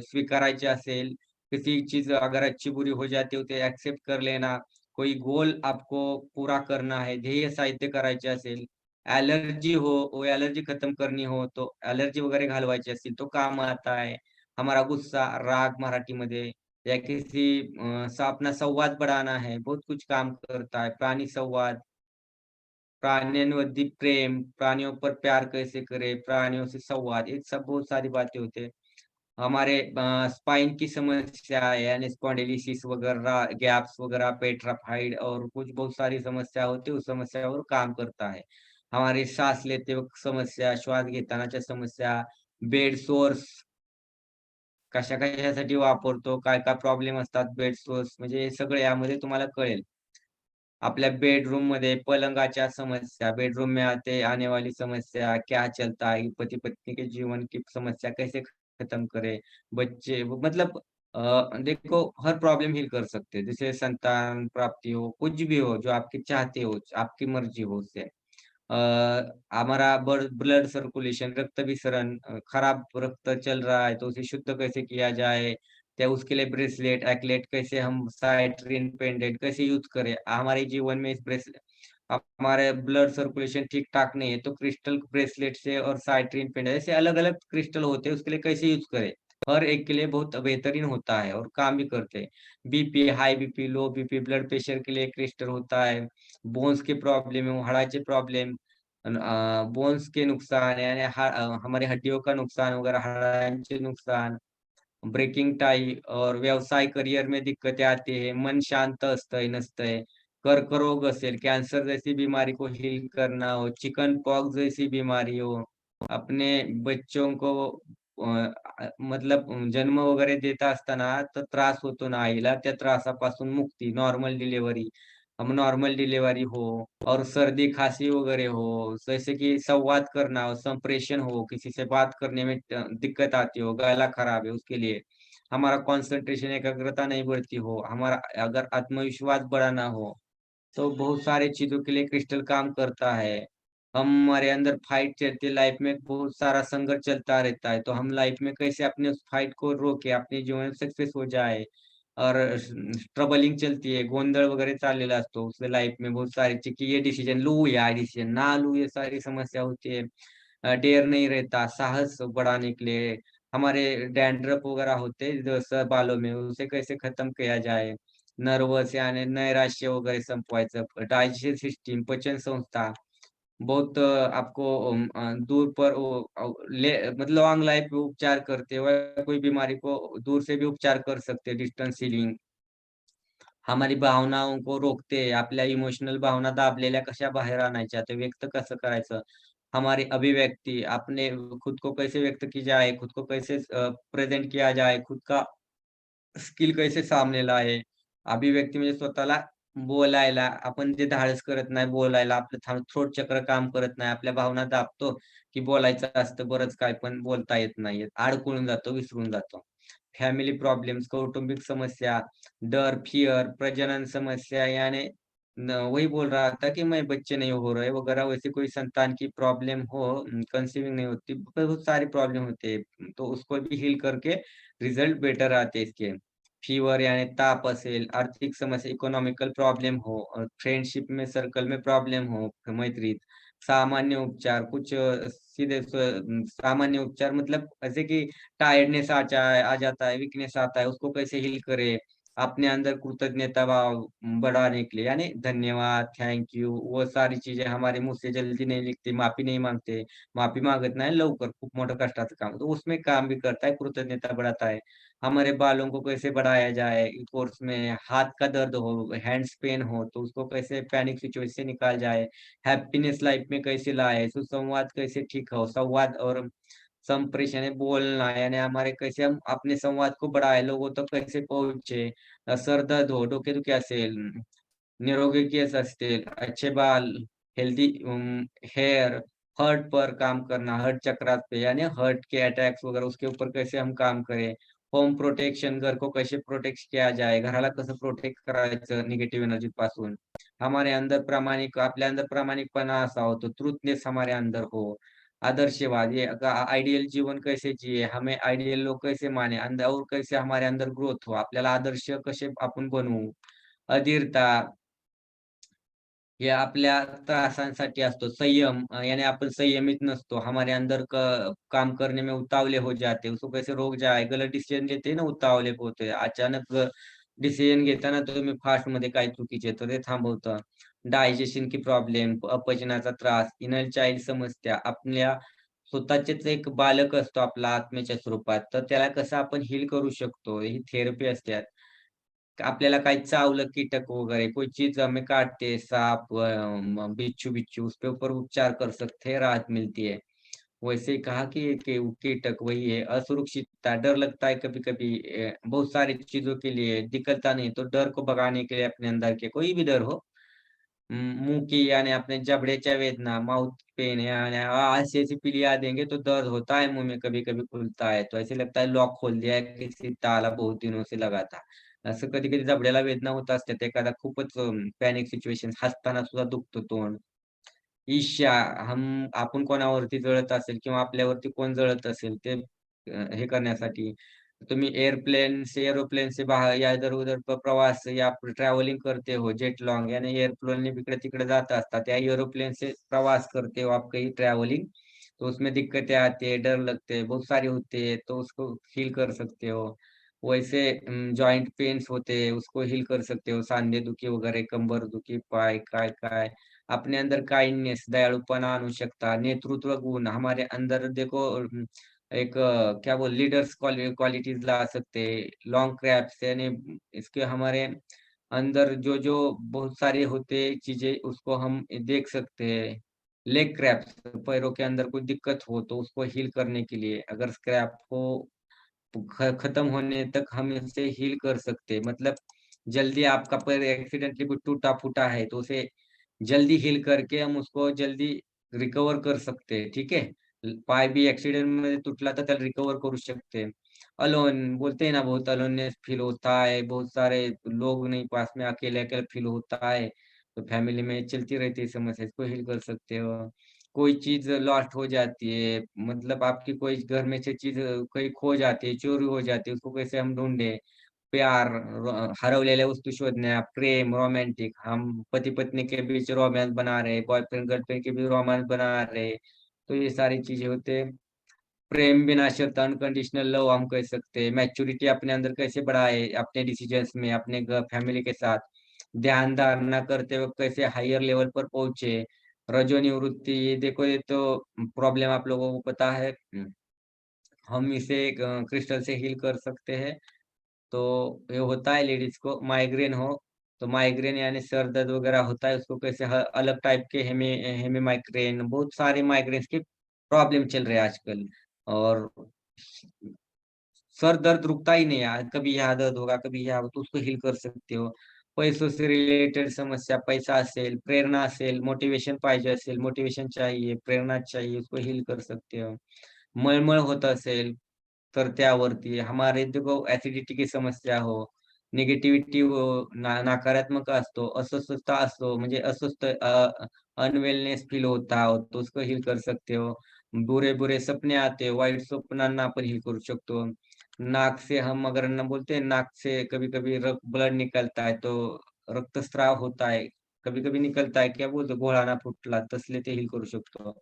स्वीकारायच्या असेल, किसी चीज़ अगर अच्छी-बुरी हो जाती है, उसे एक्सेप्ट कर लेना, कोई गोल आपको पूरा करना है, ध्येय साध्य करायचे असेल, एलर्जी हो, वो एलर्जी खत्म करनी हो, तो एलर्जी वगैरह घालवायची असेल, तो काम आता है. हमारा गुस्सा, राग मराठीमध्ये या किसी अपना संवाद बढ़ाना है, बहुत कुछ काम करता है. प्राणी संवाद, प्राणियों प्रेम, प्राणियों पर प्यार कैसे करें, प्राणियों से संवाद, ये सब बहुत सारी बातें होते हैं. हमारे स्पाइन की समस्या है यानी स्पॉन्डिलिसिस वगैरह, गैप्स वगैरह, पेट्राफाइड और कुछ बहुत सारी समस्या होती है, उस समस्यावर काम करता है. हमारी श्वास लेते वक्त समस्या, श्वास घेतानाच्या समस्या, बेड सोर्स कशा-कशासाठी वापरतो, काय-काय प्रॉब्लेम असतात बेड सोर्स म्हणजे हे सगळं यामध्ये तुम्हाला कळेल. आपल्या बेडरूममध्ये पलंगाच्या समस्या, बेडरूम में आते आने वाली समस्या, क्या चलता है, पति-पत्नी के जीवन की समस्या कैसे खत्म करें, बच्चे वो मतलब देखो हर प्रॉब्लम हील कर सकते हैं, जैसे संतान प्राप्ति हो, कुछ भी हो, जो आपकी चाहते हो, आपकी मर्जी हो उससे. अ, हमारा ब्लड सर्कुलेशन, रक्त विसरण, खराब रक्त चल रहा है तो उसे शुद्ध कैसे किया जाए, या उसके लिए ब्रेसलेट, एंकलेट कैसे हम साइट्रिन पेंडेंट कैसे यूज़ करें? हमारे जीवन में इस हमारे ब्लड सर्कुलेशन ठीक-ठाक नहीं है, तो क्रिस्टल ब्रेसलेट से और साइट्रिन पेंडेंट ऐसे अलग-अलग क्रिस्टल होते हैं, उसके लिए कैसे यूज़ करें? हर एक के लिए बहुत बेहतरीन होता है और काम भी करते हैं। बीपी, हाई बीपी, लो बीपी, ब्लड प्रेशर के लिए क्रिस्टल होता है। बोन्स के प्रॉब्लेम है, हाडाचे प्रॉब्लेम, बोन्स के नुकसान यानी हमारी हड्डियों का नुकसान वगैरह, हाडांचे नुकसान, ब्रेकिंग टाई और व्यवसाय करियर में दिक्कतें आती है, मन शांत असतंय, नसतंय, कर्करोग असेल, कैंसर जैसी बीमारी को हील करना हो, चिकन पॉक्स जैसी बीमारी हो, अपने बच्चों को मतलब जन्म वगैरे देत असताना तर त्रास होतो ना आईला, त्या त्रासापासून मुक्ती, नॉर्मल डिलिव्हरी, हम नॉर्मल डिलीवरी हो और सर्दी खांसी वगैरह हो, जैसे कि संवाद करना हो, संप्रेषण हो, किसी से बात करने में दिक्कत आती हो, गला खराब है उसके लिए, हमारा कंसंट्रेशन एकाग्रता नहीं बढ़ती हो, हमारा अगर आत्मविश्वास बढ़ाना हो, तो बहुत सारी चीज़ों के लिए क्रिस्टल काम करता है। हमारे अंदर फाइट चलती है, लाइफ में बहुत सारा संघर्ष चलता रहता है, तो हम लाइफ में कैसे अपने उस फाइट को रोके, अपने जीवन में सक्सेस हो जाए और ट्रबलिंग चलती है, गोंधळ वगैरे चाललेला असतो उसके लाइफ में बहुत सारी चीज़ कि ये डिसीजन लूँ या डिसीजन ना लूँ, ये सारी समस्या होती है। डेयर नहीं रहता, साहस बढ़ाने के लिए हमारे डैंड्रफ वगैरह होते हैं जैसे बालों में, उसे कैसे खत्म किया जाए। नर्वस यानी नैराश्य वगैरह संपवायचं, डायजेस्टिव सिस्टम, पचन संस्था, बहुत आपको दूर पर ले मतलब लॉन्ग लाइफ पे उपचार करते हैं, वह कोई बीमारी को दूर से भी उपचार कर सकते हैं, डिस्टेंस हीलिंग। हमारी भावनाओं को रोकते, आपल्या इमोशनल भावना दाबलेल्या कशा बाहेर आणायच्या, ते व्यक्त कसं करायचं, हमारी अभिव्यक्ति, अपने खुद को कैसे व्यक्त की जाए, खुद को कैसे प्रेज़ेंट किया जाए, खुद का स्किल कैसे सामने लाए. अभिव्यक्ती म्हणजे स्वतःला बोलायला आपण जे धाडस करत नाही बोलायला, आपलं थ्रोट चक्र काम करत नाही. आपल्या भावना दाबतो, की बोलायचं असतं बरंच काय, पण बोलता येत नाहीये. अडकून जातो, विसरून जातो. फॅमिली प्रॉब्लेम्स, कौटुंबिक समस्या, डर, फियर, प्रजनन समस्या यानी वही बोल रहा था कि मैं बच्चे नहीं हो रहे वगैरह वैसे कोई संतान की प्रॉब्लम हो, कंसीविंग नहीं होती, बहुत सारी प्रॉब्लम होती है। तो उसको भी हील करके रिझल्ट बेटर आते हैं इसके। फीवर यानी ताप असेल, आर्थिक समस्या, इकोनॉमिकल प्रॉब्लम हो, फ्रेंडशिप में सर्कल में प्रॉब्लम हो, मैत्रीत, सामान्य उपचार कुछ सामान्य उपचार मतलब ऐसे कि टायर्डनेस आ जाता है, वीकनेस आता है, उसको कैसे हील करें, अपने अंदर कृतज्ञता भाव बढ़ाने के लिए यानी धन्यवाद, थैंक यू, वो सारी चीज़ें हमारे मुँह से जल्दी नहीं निकलती, माफी नहीं माँगते, माफी मागत नाही लवकर, खूप मोठं कष्टाचं काम. तो उसमें काम भी करता है, कृतज्ञता बढ़ाता है. हमारे बालों को कैसे बढ़ाया जाए, कोर्स में हाथ का दर्द हो, हैंड्स पेन हो, तो उसको कैसे पैनिक सिचुएशन से निकाल जाए, हैप्पीनेस लाइफ में कैसे लाए, सुसंवाद कैसे ठीक हो, संवाद और संप्रेषण है बोलना यानी हमारे कैसे हम अपने संवाद को बढ़ाएँ, लोगों तक कैसे पहुँचे, सर दर्द हो, डोकेदुखी असेल, निरोगी केस असतील, अच्छे बाल, हेल्दी हेयर, हर्ट पर काम करना, हर्ट चक्रात पे यानी हर्ट के अटैक्स वगैरह उसके ऊपर कैसे हम काम करें, होम प्रोटेक्शन, घर को कैसे प्रोटेक्ट किया जाए, घराला कसं प्रोटेक्ट करायचं निगेटिव्ह एनर्जीपासून. हमारे अंदर प्रामाणिक आपल्या अंदर प्रामाणिकपणा असा हो, तो ट्रुथनेस हमारे अंदर हो. आदर्शवाद ये आइडियल जीवन कैसे जिए, हमें आइडियल लोग कैसे माने, और कैसे हमारे अंदर ग्रोथ हो, आपल्याला आदर्श कसे आपण बनवू. अधीरता हे आपल्या त्रासांसाठी असतो. संयम यानी आपण संयमित नसतो. हमारे अंदर काम करने में उतावले हो जाते. उसको कैसे रोक जाए, गलत डिसिजन लेते हैं ना उतावले होते. अचानक डिसिजन घेताना तुम्ही फास्टमध्ये काही चुकीचे तर ते थांबवतं. डायजेशन की प्रॉब्लेम, अपचनाचा त्रास, इनर चाइल्ड समस्या, आपल्या स्वतःचेच एक बालक असतो आपला आत्म्याच्या स्वरूपात, तर त्याला कसं आपण हील करू शकतो, ही थेरपी असते. आपल्याला काही चावलं कीटक वगैरह, कोई चीज़ हमें काटते, साँप बिच्छू-विच्छू, उसके ऊपर उपचार कर सकते हैं, राहत मिलती है। वैसे ही कहा कि वो कीटक वही है, असुरक्षितता, डर लगता है कभी-कभी बहुत सारी चीज़ों के लिए, निकलता नहीं, तो डर को भगाने के लिए अपने अंदर के कोई भी डर हो, मुँह की यानी अपने जबड़े वेदना, माउथ पेन यानी ऐसी-ऐसी पीलिया देंगे तो दर्द होता है मुँह में कभी-कभी खुलता है, तो ऐसे लगता है लॉक खोल दिया है किसी ताला बहुत दिनों से लगा था. असं कधी-कधी जबड्याला वेदना होत असतात. एखादा खूपच पॅनिक सिच्युएशन हसताना सुद्धा दुखतं तोंड. ईर्ष्या, आपण कोणावरती जळत असेल किंवा आपल्यावरती कोण जळत असेल ते हे करण्यासाठी तुम्ही एयरप्लेन से एरोप्लेन से बाहर या इधर-उधर प्रवास या ट्रैवलिंग करते हो, जेट लॉन्ग यानी एयरप्लेन इकडे-तिकडे जात असतात. या एरोप्लेन से प्रवास करते हो आप कहीं ट्रैवलिंग, तो उसमें दिक्कतें आती है, डर लगते हैं, बहुत सारी होती है, तो उसको हील कर सकते हो। वैसे जॉइंट पेन्स होते हैं, उसको हील कर सकते हो, सांधेदुखी वगैरे, कंबरदुखी, पाय, काय-काय. अपने अंदर काइंडनेस, दयाळूपना आणू शकता, नेतृत्व गुण हमारे अंदर देखो एक क्या बोल लीडर्स क्वालिटीज ला सकते हैं, लॉन्ग क्रैप्स यानी इसके हमारे अंदर जो बहुत सारे होते चीजें उसको हम देख सकते हैं। लेग क्रैप्स पैरों के अंदर कोई दिक्कत हो तो उसको हील करने के लिए अगर स्क्रैप हो खत्म होने तक हम इसे हील कर सकते हैं। मतलब जल्दी आपका पैर एक्सीडेंटली कोई टूटा-फूटा है तो उसे जल्दी हील करके हम उसको जल्दी रिकव्हर कर सकते हैं, ठीक है? पाय भी ॲक्सिडेंटमध्ये तुटला तर त्याला रिकव्हर करू शकते. अलोन बोलते हैं ना बहुत अलोननेस फील होता है, बहुत सारे लोग नहीं पास में अकेले-अकेले फील होता है, तो फैमिली में चलती रहती है समस्या, इसको हील कर सकते हो। कोई चीज़ लॉस्ट हो जाती है, मतलब आपकी कोई घर में से चीज़ कहीं खो जाती है, चोरी हो जाती है, उसको कैसे हम ढूँढे? प्यार, हरवलेल्या वस्तू शोधण्या, प्रेम, रोमांटिक, हम पति-पत्नी के बीच रोमांस बना रहे हैं, बॉयफ्रेंड गर्लफ्रेंड के बीच रोमांस बना रहे हैं, तो ये सारी चीज़ें होते हैं। प्रेम बिना शर्त अनकंडीशनल लव हम कह सकते हैं, मैच्योरिटी अपने अंदर कैसे बढ़ाए अपने डिसीजंस में, अपने फैमिली के साथ, ध्यान धारणा करते वक़्त कैसे हायर लेवल पर पहुँचे, रजोनिवृत्ति, ये देखो ये तो प्रॉब्लम आप लोगों को पता है। हम इसे क्रिस्टल से हील कर सकते हैं। तो ये होता है लेडीज़ को माइग्रेन हो, तो माइग्रेन यानी सर दर्द वगैरह होता है, उसको कैसे अलग टाइप के हेमी माइग्रेन, बहुत सारे माइग्रेन्स के प्रॉब्लम चल रहे हैं आजकल। और सर दर्द रुकता ही नहीं है, कभी यहाँ दर्द होगा, कभी यहाँ तो उसको हील कर सकते हो. पैसों से रिलेटेड समस्या, पैसा असेल, प्रेरणा असेल, मोटिव्हेशन पाहिजे असेल, मोटिव्हेशन चाहिए, प्रेरणा चाहिए, उसको हील कर सकते हो. मळमळ होत असेल, तर त्यावरती हमारे देखो ॲसिडिटी की समस्या हो, निगेटिव्हिटी हो, नकारात्मक असतो, अस्वस्थता असतो, म्हणजे अस्वस्थ अनवेलनेस फील होता हो, तो उसको हील कर सकते हो. बुरे-बुरे सपने आते हो, वाईट स्वप्नांना आपण हील करू शकतो. नाक से हम अगर ना बोलते हैं नाक से कभी-कभी ब्लड निकलता है तो रक्तस्राव होता है. कभी-कभी निकलता है क्या बोलतो घोळाना फुटला तसले ते हील करू शकतो.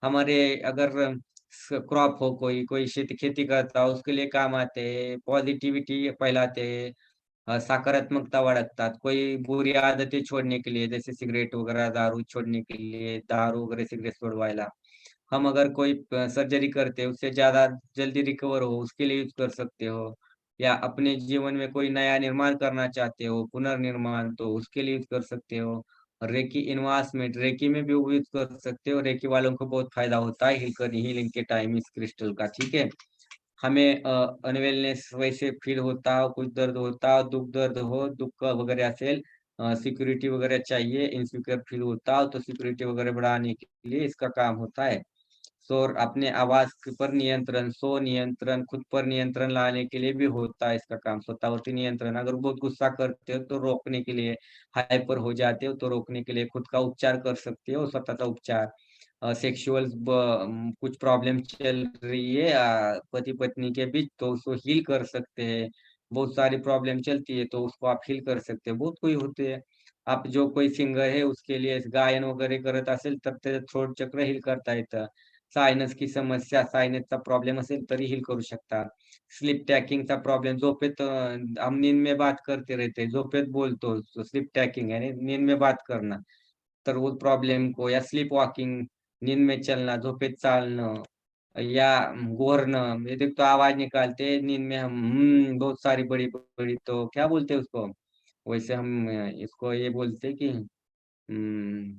हमारे अगर क्रॉप हो कोई खेती करता हो उसके लिए काम आते हैं, पॉजिटिविटी फैलाते हैं, सकारात्मकता बढ़ातात. कोई बुरी आदतें छोड़ने के लिए जैसे सिगरेट वगैरह, दारू छोड़ने के लिए, दारू वगैरह सिगरेट छुड़वायला. हम अगर कोई सर्जरी करते हैं, उससे ज़्यादा जल्दी रिकवर हो, उसके लिए यूज़ कर सकते हो। या अपने जीवन में कोई नया निर्माण करना चाहते हो, पुनर्निर्माण, तो उसके लिए यूज़ कर सकते हो। रेकी इन्वेस्टमेंट, रेकी में भी वो यूज़ कर सकते हो। रेकी वालों को बहुत फ़ायदा होता है हीलिंग के टाइम इस क्रिस्टल का, ठीक है? हमें अनवेलनेस वैसे फील होता हो, कुछ दर्द होता हो, दुःख-दर्द हो, दुःख वगैरह असेल, सिक्युरिटी वगैरह चाहिए, इनसिक्योर फील होता हो, तो सिक्युरिटी वगैरह बढ़ाने के लिए इसका काम होता है। शोर अपने आवाज़ पर नियंत्रण, स्व-नियंत्रण, खुद पर नियंत्रण लाने के लिए भी होता है इसका काम, स्वतःवरती नियंत्रण. अगर बहुत गुस्सा करते हो तो रोकने के लिए, हाइपर हो जाते हो तो रोकने के लिए खुद का उपचार कर सकते हो, स्वतःचा उपचार. सेक्सुअल कुछ प्रॉब्लम चल रही है पति-पत्नी के बीच तो उसको हील कर सकते हैं. बहुत सारी प्रॉब्लम चलती है तो उसको आप हील कर सकते हो. बहुत कोई होते हैं. आप जो कोई सिंगर है उसके लिए गायन वगैरे करत असेल तर त्याचं थ्रोट चक्र हील करता येतं. सायनसची समस्या, सायनसचा प्रॉब्लेम असेल तरी हील करू शकता. स्लीप टॅकिंगचा प्रॉब्लेम झोपेत हम नींद में बात करते रहते, झोपेत बोलतो, स्लीप टॅकिंग यानी नींद में बात करना. तर वो प्रॉब्लेम को या स्लीप वॉकिंग, नींद में चलना, झोपेत चालणं या घोरना, ये देख तो आवाज़ निकालते हैं नींद में हम बहुत सारी बड़ी-बड़ी तो क्या बोलते हैं उसको? वैसे हम इसको ये बोलते हैं कि उम,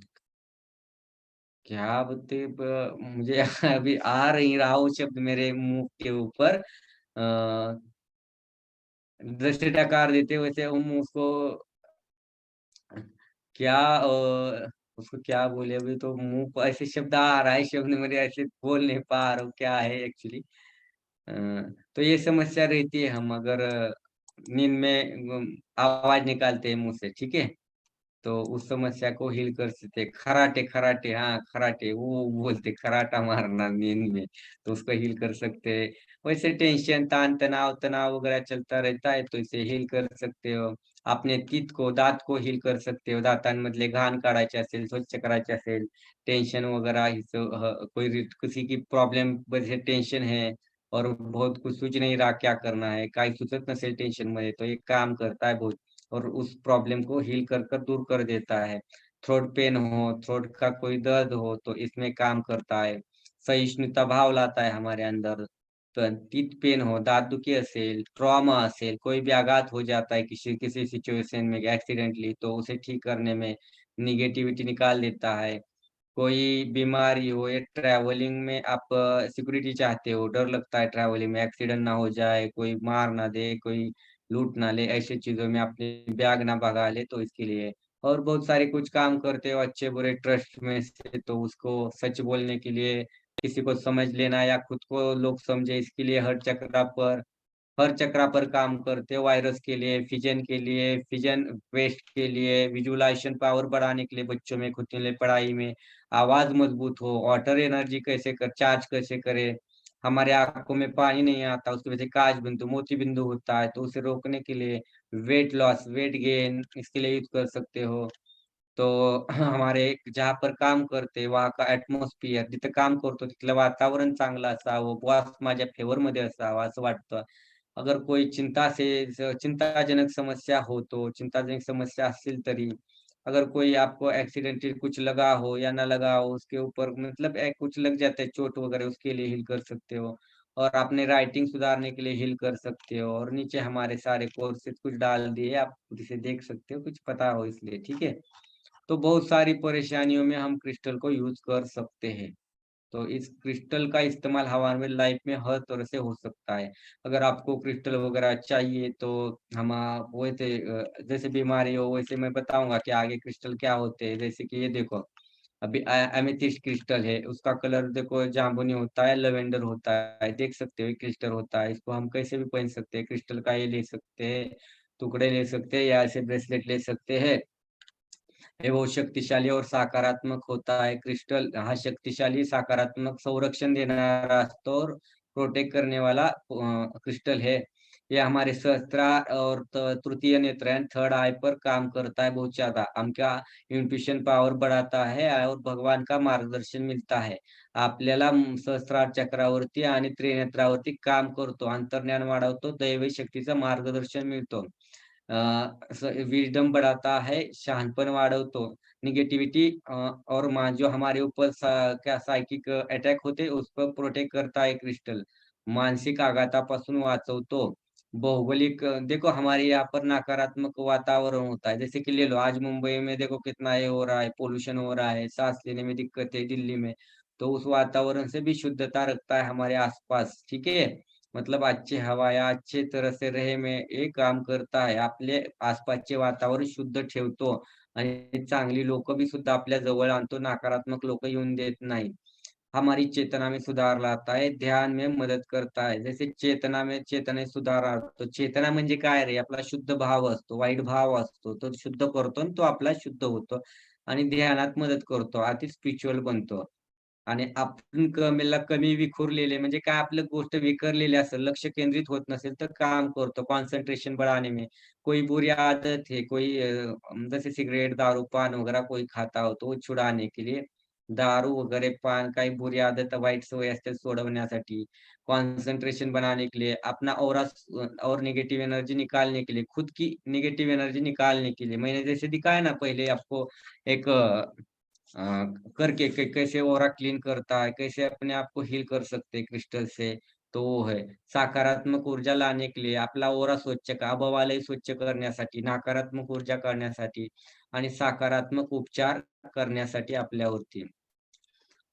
क्या बोलते मुझे अभी आ नहीं रहा वो शब्द मेरे मुँह के ऊपर। दृष्टि नकार देते वैसे हम उसको क्या उसको क्या बोले अभी तो मुँह पर ऐसे शब्द आ रहा है, शब्द मेरे ऐसे बोल नहीं पा रहा हूँ, क्या है एक्चुअली। अ, तो ये समस्या रहती है हम अगर नींद में आवाज़ निकालते हैं मुँह से, ठीक है? तो उस समस्या को हील कर सकते हैं। खराटे खराटे हाँ, खराटे वो बोलते खराटा मारना नींद में, तो उसको हील कर सकते हैं। वैसे टेंशन, तान-तनाव, तनाव वगैरह चलता रहता है, तो इसे हील कर सकते हो। आपले दात को हील कर सकते हो. दातांमधले घाण काढायचे असेल, स्वच्छ करायचे असेल, टेंशन वगैरह किसी की प्रॉब्लम वजह टेंशन है और बहुत कुछ सूझ नहीं रहा क्या करना है, काही सुचत नसेल टेंशनमध्ये, तो एक काम करता है बहुत और उस प्रॉब्लम को हील कर दूर कर देता है। थ्रोट पेन हो, थ्रोट का कोई दर्द हो, तो इसमें काम करता है। सहिष्णुता भाव लाता है हमारे अंदर। तो टीथ पेन हो, दाँत दुखी असेल, ट्रॉमा असेल, कोई भी आघात हो जाता है किसी किसी सिचुएशन में एक्सीडेंटली, तो उसे ठीक करने में नेगेटिविटी निकाल देता है। कोई बीमारी हो या ट्रैवलिंग में आप सिक्योरिटी चाहते हो, डर लगता है ट्रैवलिंग में एक्सीडेंट ना हो जाए, कोई मार ना दे, कोई लूट ना ले, ऐसी चीज़ों में अपनी बैग ना भगा ले, तो इसके लिए। और बहुत सारे कुछ काम करते हो अच्छे-बुरे ट्रस्ट में से, तो उसको सच बोलने के लिए, किसी को समझ लेना या खुद को लोग समझे, इसके लिए हर चक्रा पर काम करते हो, वायरस के लिए, फिजन वेस्ट के लिए, विजुअलाइज़ेशन पावर बढ़ाने के लिए बच्चों में, खुद के लिए पढ़ाई में, आवाज़ मजबूत हो, वाटर एनर्जी चार्ज कैसे करें, हमारे आँखों में पानी नहीं आता, उसकी वजह से काच बिंदु, मोती बिंदु होता है, तो उसे रोकने के लिए वेट लॉस, वेट गेन इसके लिए यूज़ कर सकते हो. तो हमारे जहाँ पर काम करते वहाँ का एटमॉस्फिअर जिथं काम करतो तिथलं वातावरण चांगलं असावं, बॉस माझ्या फेवरमध्ये असावा असं वाटतं. अगर कोई चिंताजनक समस्या हो तो चिंताजनक समस्या असेल तरी अगर कोई आपको एक्सीडेंटली कुछ लगा हो या ना लगा हो उसके ऊपर मतलब कुछ लग जाता है चोट वगैरह उसके लिए हील कर सकते हो और अपने राइटिंग सुधारने के लिए हील कर सकते हो और नीचे हमारे सारे कोर्सेज कुछ डाल दिए आप जिसे देख सकते हो कुछ पता हो इसलिए ठीक है। तो बहुत सारी परेशानियों में हम क्रिस्टल को यूज़ कर सकते हैं। तो इस क्रिस्टल का इस्तेमाल हमारे लाइफ में हर तरह से हो सकता है। अगर आपको क्रिस्टल वगैरह चाहिए तो जैसे बीमारी हो वैसे मैं बताऊँगा कि आगे क्रिस्टल क्या होते हैं। जैसे कि ये देखो, अभी एमेथिस्ट क्रिस्टल है, उसका कलर देखो जामुनी होता है, लैवेंडर होता है, देख सकते हो ये क्रिस्टल होता है। इसको हम कैसे भी पहन सकते हैं, क्रिस्टल का ये ले सकते हैं, टुकड़े ले सकते हैं या ऐसे ब्रेसलेट ले सकते हैं। हे बहुत शक्तिशाली और सकारात्मक होता है। क्रिस्टल हा शक्तिशाली सकारात्मक संरक्षण देणारा असतो और प्रोटेक्ट करने वाला क्रिस्टल है। ये हमारे सहस्त्रार और तृतीय नेत्र एंड थर्ड आई पर काम करता है बहुत ज़्यादा। हमका इंट्यूशन पावर बढ़ाता है और भगवान का मार्गदर्शन मिलता है. आपल्याला सहस्त्रार चक्रावरती आणि त्रिनेत्रावरती काम करतो. अंतर्ज्ञान वाढवतो. दैवी शक्तीचं मार्गदर्शन मिळतो. अ, विज़डम बढ़ाता है, शहाणपण वाढवतो. निगेटिविटी और जो हमारे ऊपर क्या साइकिक अटैक होते उसको प्रोटेक्ट करता है क्रिस्टल. मानसिक आघातापासून वाचवतो. देखो हमारे यहाँ पर नकारात्मक वातावरण होता है. जैसे कि ले लो आज मुंबई में देखो कितना ये हो रहा है, पॉल्यूशन हो रहा है, साँस लेने में दिक्कत है दिल्ली में. तो उस वातावरण से भी शुद्धता रखता है हमारे आस-पास, ठीक है? मतलब अच्छी हवा या अच्छे तरह से रहे में हे काम करता आहे. आपले आसपासचे वातावरण शुद्ध ठेवतो आणि चांगली लोकं बी सुद्धा आपल्या जवळ आणतो, नकारात्मक लोकं येऊन देत नाही. हमारी चेतना में सुधार लाता है, ध्यान में मदत करता है. जैसे चेतना सुधार आणतो. चेतना म्हणजे काय रे? आपला शुद्ध भाव असतो, वाईट भाव असतो. तो शुद्ध करतो आणि तो आपला शुद्ध होतो आणि ध्यानात मदत करतो. अति स्पिरिच्युअल बनतो. आणि आपण कमी विखुरलेले म्हणजे काय आपलं गोष्ट विखरलेली असेल, लक्ष केंद्रित होत नसेल, तर काम करतो कॉन्सन्ट्रेशन बढ़ाने में. कोई बुरी आदत है, जैसे सिगरेट, दारू, पान वगैरह कोई खाता हो, तो वो छुड़ाने के लिए दारू वगैरे, पान काही बुरी आदत, वाईट सवय असते सोडवण्यासाठी, कॉन्सन्ट्रेशन बनाने के लिए, अपना और नेगेटिव एनर्जी निकालने के लिए, खुद की नेगेटिव एनर्जी निकालने के लिए. मैंने जैसे दिखाया ना पहले आपको एक अ, करके कैसे ऑरा क्लीन करता है, कैसे अपने आप को हील कर सकते हैं क्रिस्टल से, तो वो है. सकारात्मक ऊर्जा लाने के लिए आपला ओरा स्वच्छ आभावालाही स्वच्छ करण्यासाठी, नकारात्मक ऊर्जा काढण्यासाठी आणि सकारात्मक उपचार करण्यासाठी आपल्यावरती.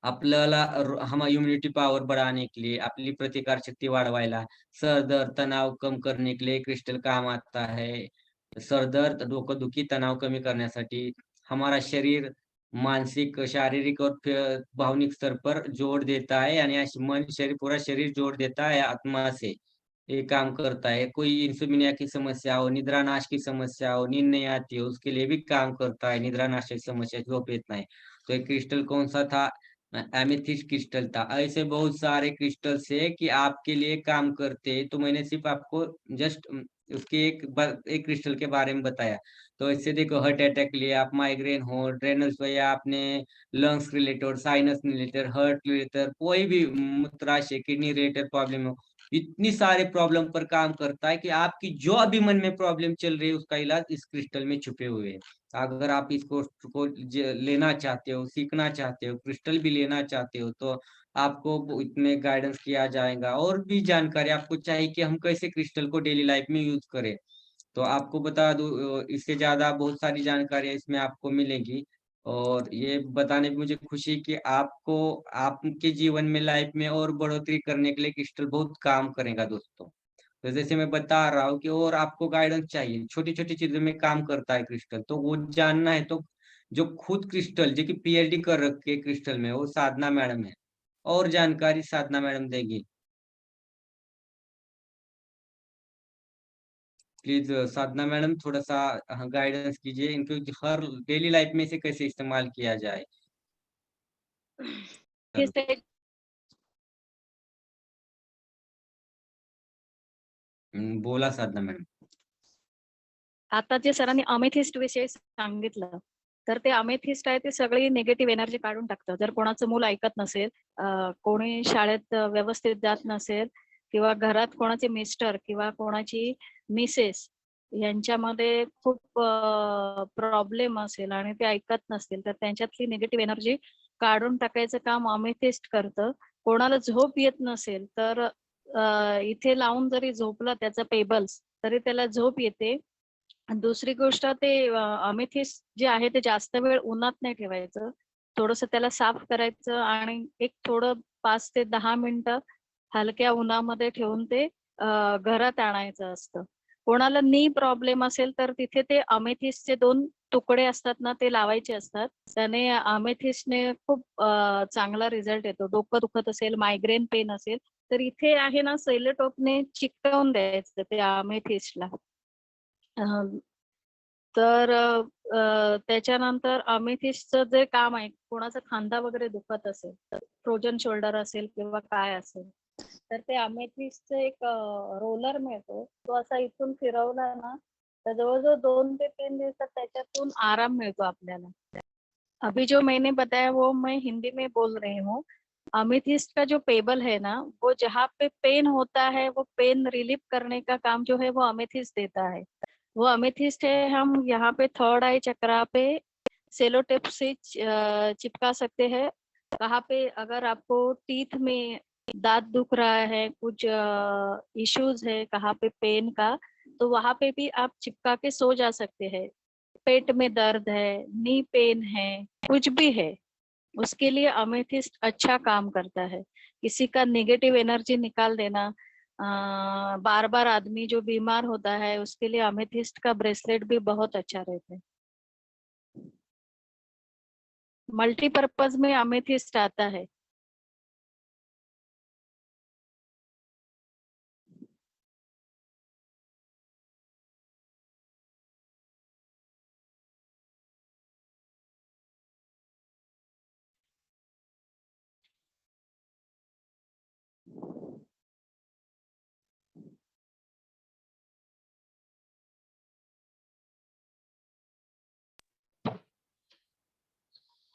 आपल्याला हम इम्यूनिटी पावर बढ़ाने के लिए, अपनी प्रतिकार शक्ति वाढवायला, सर दर्द, तनाव कम करने के लिए क्रिस्टल काम आता है. सर दर्द, डोकंदुखी, तणाव कमी करण्यासाठी, हमारा शरीर मानसिक, शारीरिक और भावनिक स्तर पर जोड़ देता है यानी मन, शरीर पूरा शरीर जोड़ देता है आत्मा से. ये काम करता है। कोई इंसोम्निया की समस्या हो, निद्रानाश की समस्या हो, नींद नहीं आती हो, उसके लिए भी काम करता है। निद्रानाश की समस्या, झोप येत नाही। तो एक क्रिस्टल कौन-सा था? एमेथिस्ट क्रिस्टल था। ऐसे बहुत सारे क्रिस्टल्स है कि आपके लिए काम करते हैं। तो मैंने सिर्फ़ आपको जस्ट उसके एक क्रिस्टल के बारे में बताया। तो इससे देखो हार्ट अटैक के लिए आप माइग्रेन हो, ड्रेनल्स हो या आपने lungs related, sinus related, heart related कोई भी मूत्राशय, किडनी रिलेटेड प्रॉब्लम हो, इतनी सारे प्रॉब्लम पर काम करता है कि आपकी जो अभी मन में प्रॉब्लम चल रही है उसका इलाज इस क्रिस्टल में छुपे हुए हैं। अगर आप इसको को लेना चाहते हो, सीखना चाहते हो, क्रिस्टल भी लेना चाहते हो तो आपको इसमें गाइडेंस किया जाएगा और भी जानकारी आपको चाहिए कि हम कैसे क्रिस्टल को डेली लाइफ में यूज करें। तो आपको बता दूं इससे ज्यादा बहुत सारी जानकारियां इसमें आपको मिलेंगी और ये बताने में मुझे खुशी कि आपको आपके जीवन में लाइफ में और बढ़ोतरी करने के लिए क्रिस्टल बहुत काम करेगा दोस्तों। तो जैसे मैं बता रहा हूँ कि और आपको गाइडेंस चाहिए, छोटी-छोटी चीज़ों में काम करता है क्रिस्टल, तो वो जानना है तो जो खुद क्रिस्टल जो कि पीएचडी कर रखी है क्रिस्टल में, वो साधना मैडम है और जानकारी साधना मैडम देंगी। प्लीज़ साधना मैडम थोड़ा-सा गाइडेंस कीजिए इनको हर डेली लाइफ में इसे कैसे इस्तेमाल किया जाए? हे चलो साईड बोला साधना मैडम. आता जे सरांनी अमेथिस्ट विषयी सांगितलं, तर ते अमेथिस्ट आहे ते सगळी निगेटिव्ह एनर्जी काढून टाकतं. जर कोणाचं मूल ऐकत नसेल, कोणी शाळेत व्यवस्थित जात नसेल किंवा घरात कोणाचे मिस्टर किंवा कोणाची मिसेस यांच्यामध्ये खूप प्रॉब्लेम असेल आणि ते ऐकत नसतील, तर त्यांच्यातली निगेटिव्ह एनर्जी काढून टाकायचं काम अमेथिस्ट करतं. कोणाला झोप येत नसेल, तर इथे लावून जरी झोपला त्याचा पेबल्स, तरी त्याला झोप येते. आणि दुसरी गोष्ट ते अमेथिस्ट जे आहे ते जास्त वेळ उन्हात नाही ठेवायचं. थोडंसं त्याला साफ करायचं आणि एक थोडं 5 ते 10 मिनिटं हलक्या उन्हामध्ये ठेवून ते घरात आणायचं असतं. कोणाला नी प्रॉब्लेम असेल तर तिथे ते अमेथिस्टचे 2 तुकडे असतात ना, ते लावायचे असतात. त्याने अमेथिस्टने खूप चांगला रिझल्ट येतो. डोकं दुखत असेल, मायग्रेन पेन असेल, तर इथे आहे ना सेलोटोपने चिकटवून द्यायचं ते अमेथिस्टला. अ, तर त्याच्यानंतर अमेथिस्टचं जे काम आहे, कोणाचा खांदा वगैरे दुखत असेल, तर फ्रोजन शोल्डर असेल किंवा काय असेल, तर ते अमेथिस्टचं एक रोलर मिळतो. तो असा इथून फिरवला ना, तर जवळ-जवळ 2 ते 3 दिवसात त्याच्यातून आराम मिळतो आपल्याला. अभी जो मैंने बताया वो मैं हिंदी में बोल रही हूँ। अमेथिस्ट का जो पेबल है ना, वो जहाँ पे पेन होता है, वो पेन रिलीफ करने का काम जो है वो अमेथिस्ट देता है। वो अमेथिस्ट है, हम यहाँ पे थर्ड आई चक्रा पे सेलो टेप से चिपका सकते हैं। कहाँ पे अगर आपको टीथ में दाँत दुख रहा है, कुछ इश्यूज है कहाँ पे पेन का, तो वहाँ पे भी आप चिपका के सो जा सकते हैं। पेट में दर्द है, नी पेन है, कुछ भी है, उसके लिए अमेथिस्ट अच्छा काम करता है। किसी का नेगेटिव एनर्जी निकाल देना, बार बार आदमी जो बीमार होता है उसके लिए अमेथिस्ट का ब्रेसलेट भी बहुत अच्छा रहता है। मल्टीपर्पज में अमेथिस्ट आता है।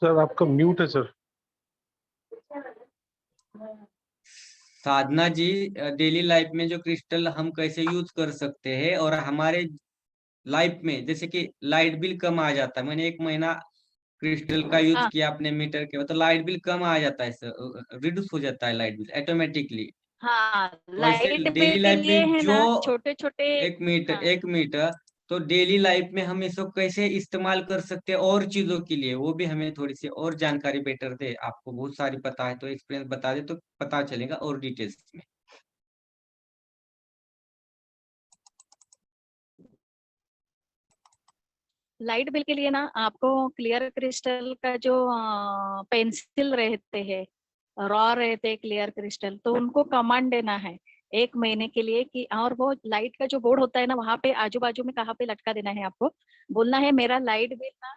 सर आपका म्यूट है सर। साधना जी, डेली लाइफ में जो क्रिस्टल हम कैसे यूज कर सकते हैं और हमारे लाइफ में जैसे कि लाइट बिल कम आ जाता है। मैंने 1 महीना क्रिस्टल का यूज हाँ किया अपने मीटर के, तो लाइट बिल कम आ जाता है सर, रिड्यूस हो जाता है लाइट बिल ऑटोमेटिकली। हाँ, तो ऐसे लाइट बिल डेली के लाइफ लिए में है जो ना छोटे छोटे। हाँ 1 मीटर तो डेली लाइफ में हम इसको कैसे इस्तेमाल कर सकते हैं और चीजों के लिए, वो भी हमें थोड़ी सी और जानकारी बेटर दे। आपको बहुत सारी पता है तो एक्सपीरियंस बता दे तो पता चलेगा और डिटेल्स में। लाइट बिल के लिए ना आपको क्लियर क्रिस्टल का जो पेंसिल रहते हैं, रॉ रहते क्लियर क्रिस्टल, तो उनको कमांड देना है 1 महीने के लिए कि और वो लाइट का जो बोर्ड होता है ना वहाँ पे आजू-बाजू में कहाँ पे लटका देना है आपको। बोलना है मेरा लाइट बिल ना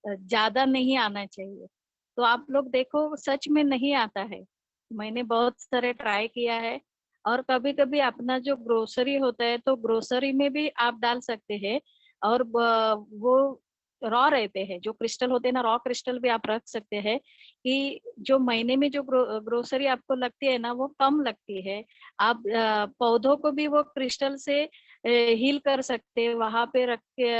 ज़्यादा नहीं आना चाहिए। तो आप लोग देखो सच में नहीं आता है। मैंने बहुत सारे ट्राई किया है और कभी-कभी अपना जो ग्रोसरी होता है तो ग्रोसरी में भी आप डाल सकते हैं और वो रॉ रहते हैं जो क्रिस्टल होते हैं ना रॉ क्रिस्टल भी आप रख सकते हैं कि जो महीने में जो ग्रोसरी आपको लगती है ना वो कम लगती है। आप पौधों को भी वो क्रिस्टल से हील कर सकते हैं वहां पे रख के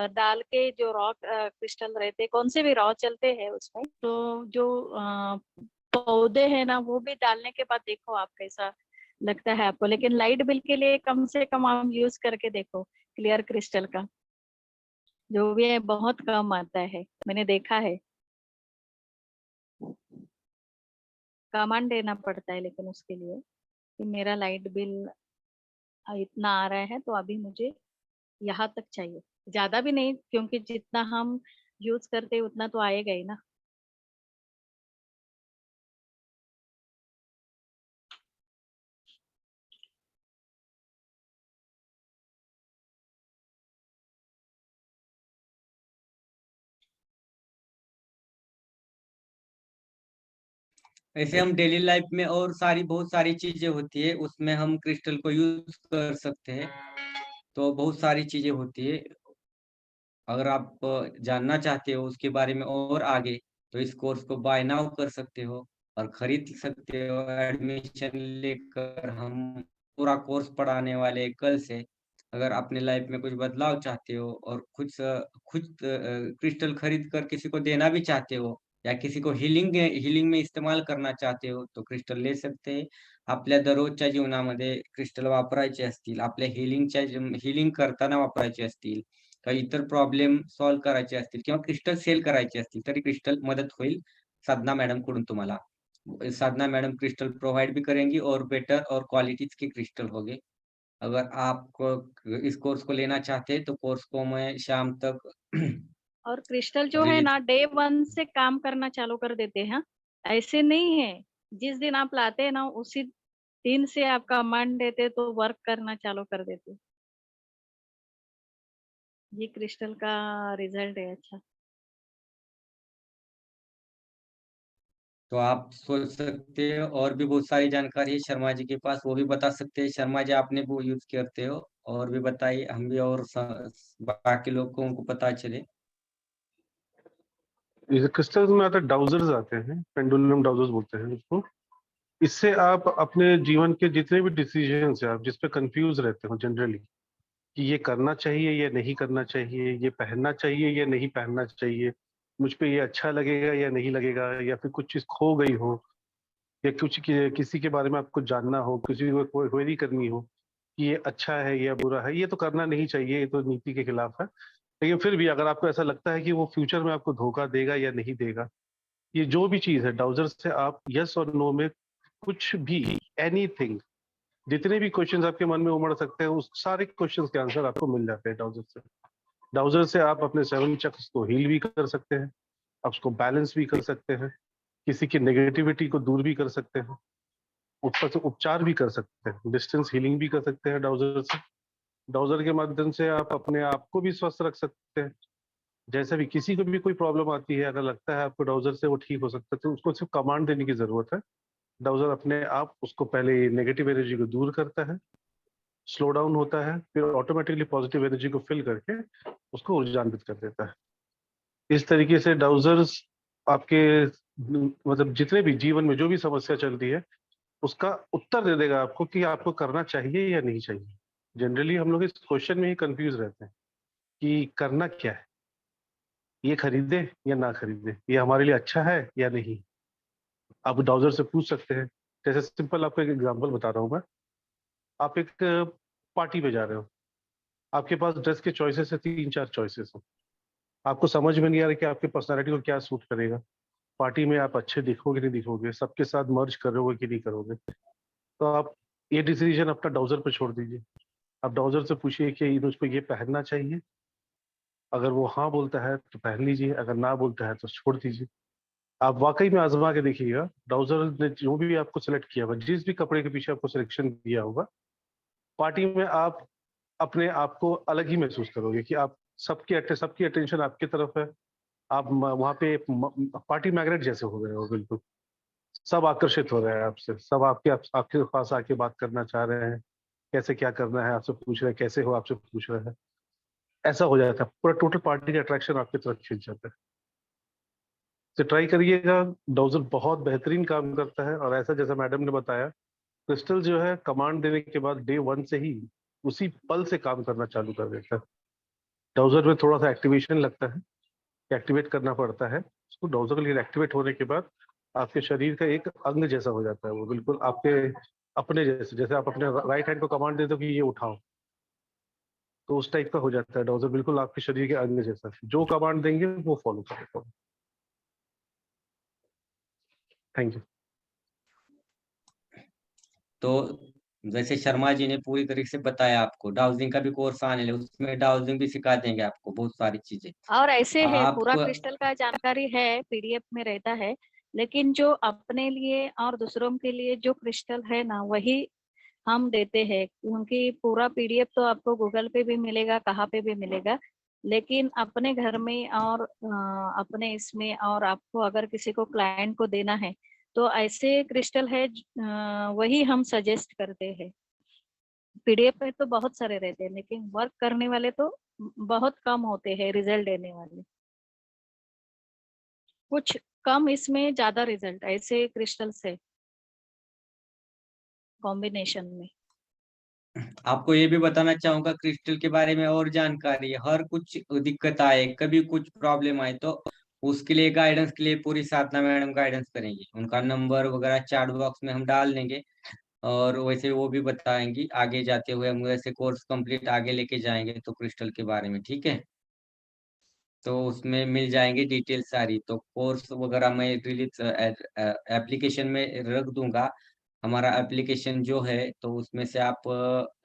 डाल के जो रॉ क्रिस्टल रहते हैं कौन से भी रॉ चलते हैं उसमें तो जो पौधे हैं ना वो भी डालने के बाद देखो आप कैसा लगता है आपको लेकिन लाइट बिल के लिए कम से कम आप यूज करके देखो क्लियर क्रिस्टल का जो भी है बहुत कम आता है मैंने देखा है कमांड देना पड़ता है लेकिन उसके लिए कि मेरा लाइट बिल इतना आ रहा है तो अभी मुझे यहाँ तक चाहिए ज्यादा भी नहीं क्योंकि जितना हम यूज करते हैं उतना तो आएगा ही ना ऐसे हम डेली लाइफ में और सारी बहुत सारी चीजें होती है उसमें हम क्रिस्टल को यूज कर सकते हैं। तो बहुत सारी चीजें होती है। अगर आप जानना चाहते हो उसके बारे में और आगे तो इस कोर्स को बाय नाउ कर सकते हो और खरीद सकते हो। एडमिशन लेकर हम पूरा कोर्स पढ़ाने वाले हैं कल से। अगर अपने लाइफ में कुछ बदलाव चाहते हो और खुद क्रिस्टल खरीद कर किसी को देना भी चाहते हो या किसी को हीलिंग में इस्तेमाल करना चाहते हो तो क्रिस्टल ले सकते हैं। आपल्या दररोजच्या जीवनामध्ये क्रिस्टल वापरायचे असतील, आपल्या हीलिंग करताना वापरायचे असतील, काही इतर प्रॉब्लेम सॉल्व्ह करायचे असतील किंवा क्रिस्टल सेल करायचे असतील, तरी क्रिस्टल मदत होईल साधना मैडम कडून तुम्हाला। साधना मैडम क्रिस्टल प्रोवाइड भी करेंगी और बेटर और क्वालिटीज़ के क्रिस्टल होंगे। अगर आप इस कोर्स को लेना चाहते हैं, तो कोर्स को मैं शाम तक और क्रिस्टल जो है रिलीज़ ना डे 1 से काम करना चालू कर देते हैं हाँ। ऐसे नहीं है जिस दिन आप लाते हैं ना उसी दिन से आप कमांड देते तो वर्क करना चालू कर देते ये क्रिस्टल का रिजल्ट है अच्छा तो आप सोच सकते हो और भी बहुत सारी जानकारी है शर्मा जी के पास, वो भी बता सकते हैं। शर्मा जी आपने वो यूज़ करते हो और भी बताइए, हम भी और बाकी लोगों को पता चले। ये क्रिस्टल्स में आता है डाउजर्स आते हैं, पेंडुलम डाउजर्स बोलते हैं उसको। इससे आप अपने जीवन के जितने भी डिसीजन है आप जिस पे कंफ्यूज रहते हो जनरली कि ये करना चाहिए या नहीं करना चाहिए, ये पहनना चाहिए या नहीं पहनना चाहिए, मुझ पे ये अच्छा लगेगा या नहीं लगेगा, या फिर कुछ चीज खो गई हो, या किसी के बारे में आपको जानना हो, किसी को कोई क्वेरी करनी हो कि ये अच्छा है या बुरा है, ये तो करना नहीं चाहिए, ये तो नीति के खिलाफ है। लेकिन फिर भी अगर आपको ऐसा लगता है कि वो फ्यूचर में आपको धोखा देगा या नहीं देगा, ये जो भी चीज है डाउजर से आप यस और नो में कुछ भी एनीथिंग, जितने भी क्वेश्चंस आपके मन में उमड़ सकते हैं उस सारे क्वेश्चंस के आंसर आपको मिल जाते हैं डाउजर से। डाउजर से आप अपने 7 चक्स को हील भी कर सकते हैं, आप उसको बैलेंस भी कर सकते हैं, किसी की नेगेटिविटी को दूर भी कर सकते हैं, ऊपर से उपचार भी कर सकते हैं, डिस्टेंस हीलिंग भी कर सकते हैं डाउजर से। डाउजर के माध्यम से आप अपने आप को भी स्वस्थ रख सकते हैं। जैसे भी किसी को भी कोई प्रॉब्लम आती है, अगर लगता है आपको डाउजर से वो ठीक हो सकता है, तो उसको सिर्फ कमांड देने की जरूरत है। डाउजर अपने आप उसको पहले नेगेटिव एनर्जी को दूर करता है, स्लो डाउन होता है, फिर ऑटोमेटिकली पॉजिटिव एनर्जी को फिल करके उसको ऊर्जान्वित कर देता है। इस तरीके से डाउजर्स आपके मतलब जितने भी जीवन में जो भी समस्या चल रही है उसका उत्तर दे देगा आपको कि आपको करना चाहिए या नहीं चाहिए। जनरली हम लोग इस क्वेश्चन में ही कंफ्यूज रहते हैं कि करना क्या है, ये खरीदे या ना खरीदे, ये हमारे लिए अच्छा है या नहीं। आप डाउजर से पूछ सकते हैं। जैसे सिंपल आपको एक एग्जांपल बता रहा हूँ मैं। आप एक पार्टी पे जा रहे हो, आपके पास ड्रेस के चॉइसेस है, 3-4 चॉइसेस है। आपको समझ में नहीं आ रहा कि आपके पर्सनालिटी को क्या सूट करेगा, पार्टी में आप अच्छे दिखोगे नहीं दिखोगे, सबके साथ मर्ज करोगे कि नहीं करोगे। तो आप ये डिसीजन अपना डाउजर पे छोड़ दीजिए। आप डाउजर से पूछिए कि मुझको ये पहनना चाहिए। अगर वो हाँ बोलता है तो पहन लीजिए, अगर ना बोलता है तो छोड़ दीजिए। आप वाकई में आजमा के देखिएगा, डाउजर ने जो भी आपको सिलेक्ट किया होगा, जिस भी कपड़े के पीछे आपको सिलेक्शन दिया होगा, पार्टी में आप अपने आप को अलग ही महसूस करोगे कि आप सबकी अटेंशन आपकी तरफ है। आप वहाँ पे पार्टी मैग्नेट जैसे हो गए हो बिल्कुल। सब आकर्षित हो रहे हैं आपसे, सब आपके पास आके बात करना चाह रहे हैं, कैसे क्या करना है आपसे पूछ रहे हैं, कैसे हो आपसे पूछ रहे हैं। ऐसा हो जाता है, पूरा टोटल पार्टी का अट्रैक्शन आपकी तरफ खींच जाता है। तो ट्राई करिएगा, डाउजर बहुत बेहतरीन काम करता है। और ऐसा जैसा मैडम ने बताया, क्रिस्टल जो है कमांड देने के बाद डे 1 से ही उसी पल से काम करना चालू कर देता है। डाउजर में थोड़ा सा एक्टिवेशन लगता है, एक्टिवेट करना पड़ता है उसको। डाउजर के लिए एक्टिवेट होने के बाद आपके शरीर का एक अंग जैसा हो जाता है वो, बिल्कुल आपके अपने जैसे। जैसे आप अपने राइट हैंड को कमांड देते हो कि ये उठाओ, तो उस टाइप का हो जाता है डाउजर, बिल्कुल आपके शरीर के अंग जैसा। जो कमांड देंगे वो फॉलो करेगा। Thank you. तो जैसे शर्मा जी ने पूरी तरीके से बताया आपको, डाउजिंग का भी कोर्स आने लगे, उसमें डाउजिंग भी सिखा देंगे आपको बहुत सारी चीजें। और ऐसे है, आप पूरा क्रिस्टल का जानकारी है, पीडीएफ में रहता है, लेकिन जो अपने लिए और दूसरों के लिए जो क्रिस्टल है ना, वही हम देते हैं। क्योंकि पूरा पीडीएफ तो आपको गूगल पे भी मिलेगा, कहाँ पे भी मिलेगा, लेकिन अपने घर में और अपने इसमें, और आपको अगर किसी को क्लाइंट को देना है तो ऐसे क्रिस्टल है, वही हम सजेस्ट करते हैं। पीडीएफ में तो बहुत सारे रहते हैं, लेकिन वर्क करने वाले तो बहुत कम होते हैं, रिजल्ट देने वाले कुछ कम, इसमें ज्यादा रिजल्ट ऐसे क्रिस्टल से कॉम्बिनेशन में। आपको ये भी बताना चाहूंगा क्रिस्टल के बारे में और जानकारी, हर कुछ दिक्कत आए, कभी कुछ प्रॉब्लम आए तो उसके लिए गाइडेंस के लिए पूरी साधना मैडम गाइडेंस करेंगी। उनका नंबर वगैरह चैट बॉक्स में हम डाल देंगे, और वैसे वो भी बताएंगी आगे जाते हुए। हम वैसे कोर्स कंप्लीट आगे लेके जाएंगे तो क्रिस्टल के बारे में, ठीक है। तो उसमें मिल जाएंगी डिटेल सारी। तो कोर्स वगैरह मैं रिलीज एप्लीकेशन में रख दूंगा। हमारा एप्लीकेशन जो है तो उसमें से आप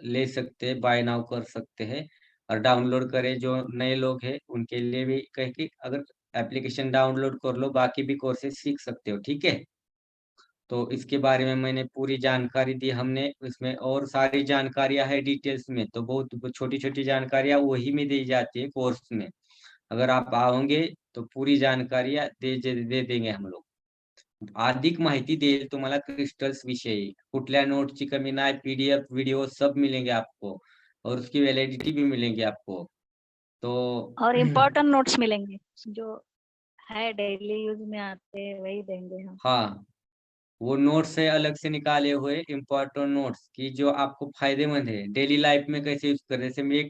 ले सकते हैं, बाय नाउ कर सकते हैं और डाउनलोड करें। जो नए लोग हैं उनके लिए भी कहे कि अगर एप्लीकेशन डाउनलोड कर लो, बाकी भी कोर्सेज सीख सकते हो, ठीक है। तो इसके बारे में मैंने पूरी जानकारी दी हमने, इसमें और सारी जानकारियां है डिटेल्स में, तो बहुत छोटी छोटी जानकारियां वही में दी जाती है कोर्स में। अगर आप आओगे तो पूरी जानकारियां दे देंगे हम लोग। अधिक माहिती देईल तुम्हाला क्रिस्टल्स विषयी। कुठल्या नोटची कमी नाही, पीडीएफ वीडियो सब मिलेंगे आपको, और उसकी वैलिडिटी भी मिलेंगी आपको। तो और इम्पोर्टेंट नोट्स मिलेंगे, जो है डेली यूज में आते हैं वही देंगे हम। हाँ, वो नोट्स है अलग से निकाले हुए इम्पोर्टेंट नोट्स की, जो आपको फायदेमंद है डेली लाइफ में कैसे यूज करें। जैसे मैं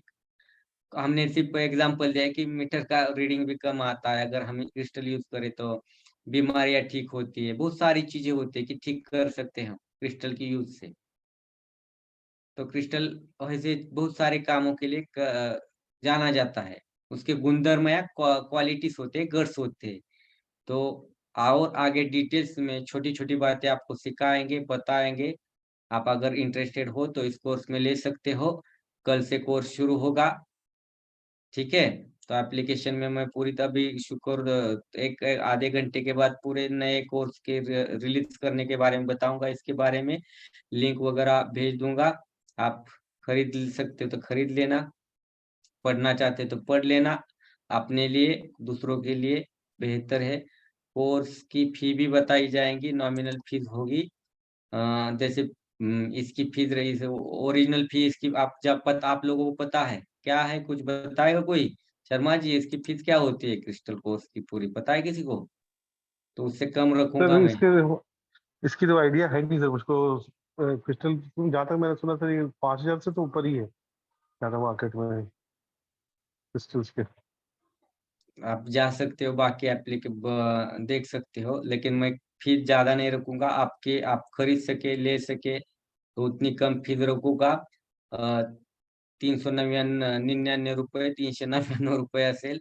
हमने सिर्फ एग्जांपल दिया है कि मीटर का रीडिंग भी कम आता है अगर हम क्रिस्टल यूज करें तो, बीमारियां ठीक होती है, बहुत सारी चीजें होती है कि ठीक कर सकते हैं हम क्रिस्टल की यूज से। तो क्रिस्टल वैसे बहुत सारे कामों के लिए जाना जाता है। उसके गुणधर्म या क्वालिटीज होते हैं, गट्स होते हैं। तो और आगे डिटेल्स में छोटी छोटी बातें आपको सिखाएंगे, बताएंगे। आप अगर इंटरेस्टेड हो तो इस कोर्स में ले सकते हो। कल से कोर्स शुरू होगा, ठीक है। तो एप्लीकेशन में मैं पूरी तभी शुक्र एक आधे घंटे के बाद पूरे नए कोर्स के रिलीज करने के बारे में बताऊंगा। इसके बारे में लिंक वगैरह भेज दूंगा, आप खरीद सकते हो तो खरीद लेना, पढ़ना चाहते हो तो पढ़ लेना। अपने लिए, दूसरों के लिए बेहतर है। कोर्स की फी भी बताई जाएंगी, नॉमिनल फीस होगी। जैसे इसकी फीस रही है, ओरिजिनल फी इसकी आप जब आप लोगों को पता है क्या है, कुछ बताएगा कोई? शर्मा जी, इसकी फीस क्या होती है क्रिस्टल कोर्स की पूरी, पता है किसी को? तो उससे कम सर रखूंगा मैं। इसकी तो आइडिया है नहीं सर मुझको। क्रिस्टल जहाँ तक मैंने सुना था, ये 5,000 से तो ऊपर ही है ज्यादा मार्केट में क्रिस्टल्स के। आप जा सकते हो, बाकी देख सकते हो, लेकिन मैं फीस ज्यादा नहीं रखूंगा। आपके आप खरीद सके, ले सके, तो उतनी कम फीस रखूंगा। 399 रुपये, 399 रुपये असेल।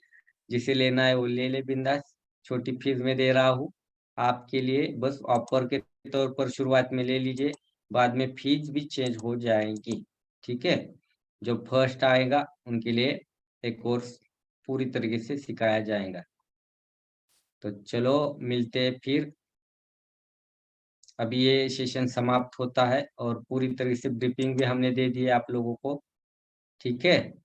जिसे लेना है वो ले ले बिंदास। छोटी फीस में दे रहा हूँ आपके लिए, बस ऑफर के तौर पर शुरुआत में ले लीजिए। बाद में फीस भी चेंज हो जाएगी, ठीक है। जो फर्स्ट आएगा उनके लिए एक कोर्स पूरी तरीके से सिखाया जाएगा। तो चलो मिलते हैं फिर। अभी ये सेशन समाप्त होता है और पूरी तरह से ब्रीफिंग भी हमने दे दी है आप लोगों को, ठीक है?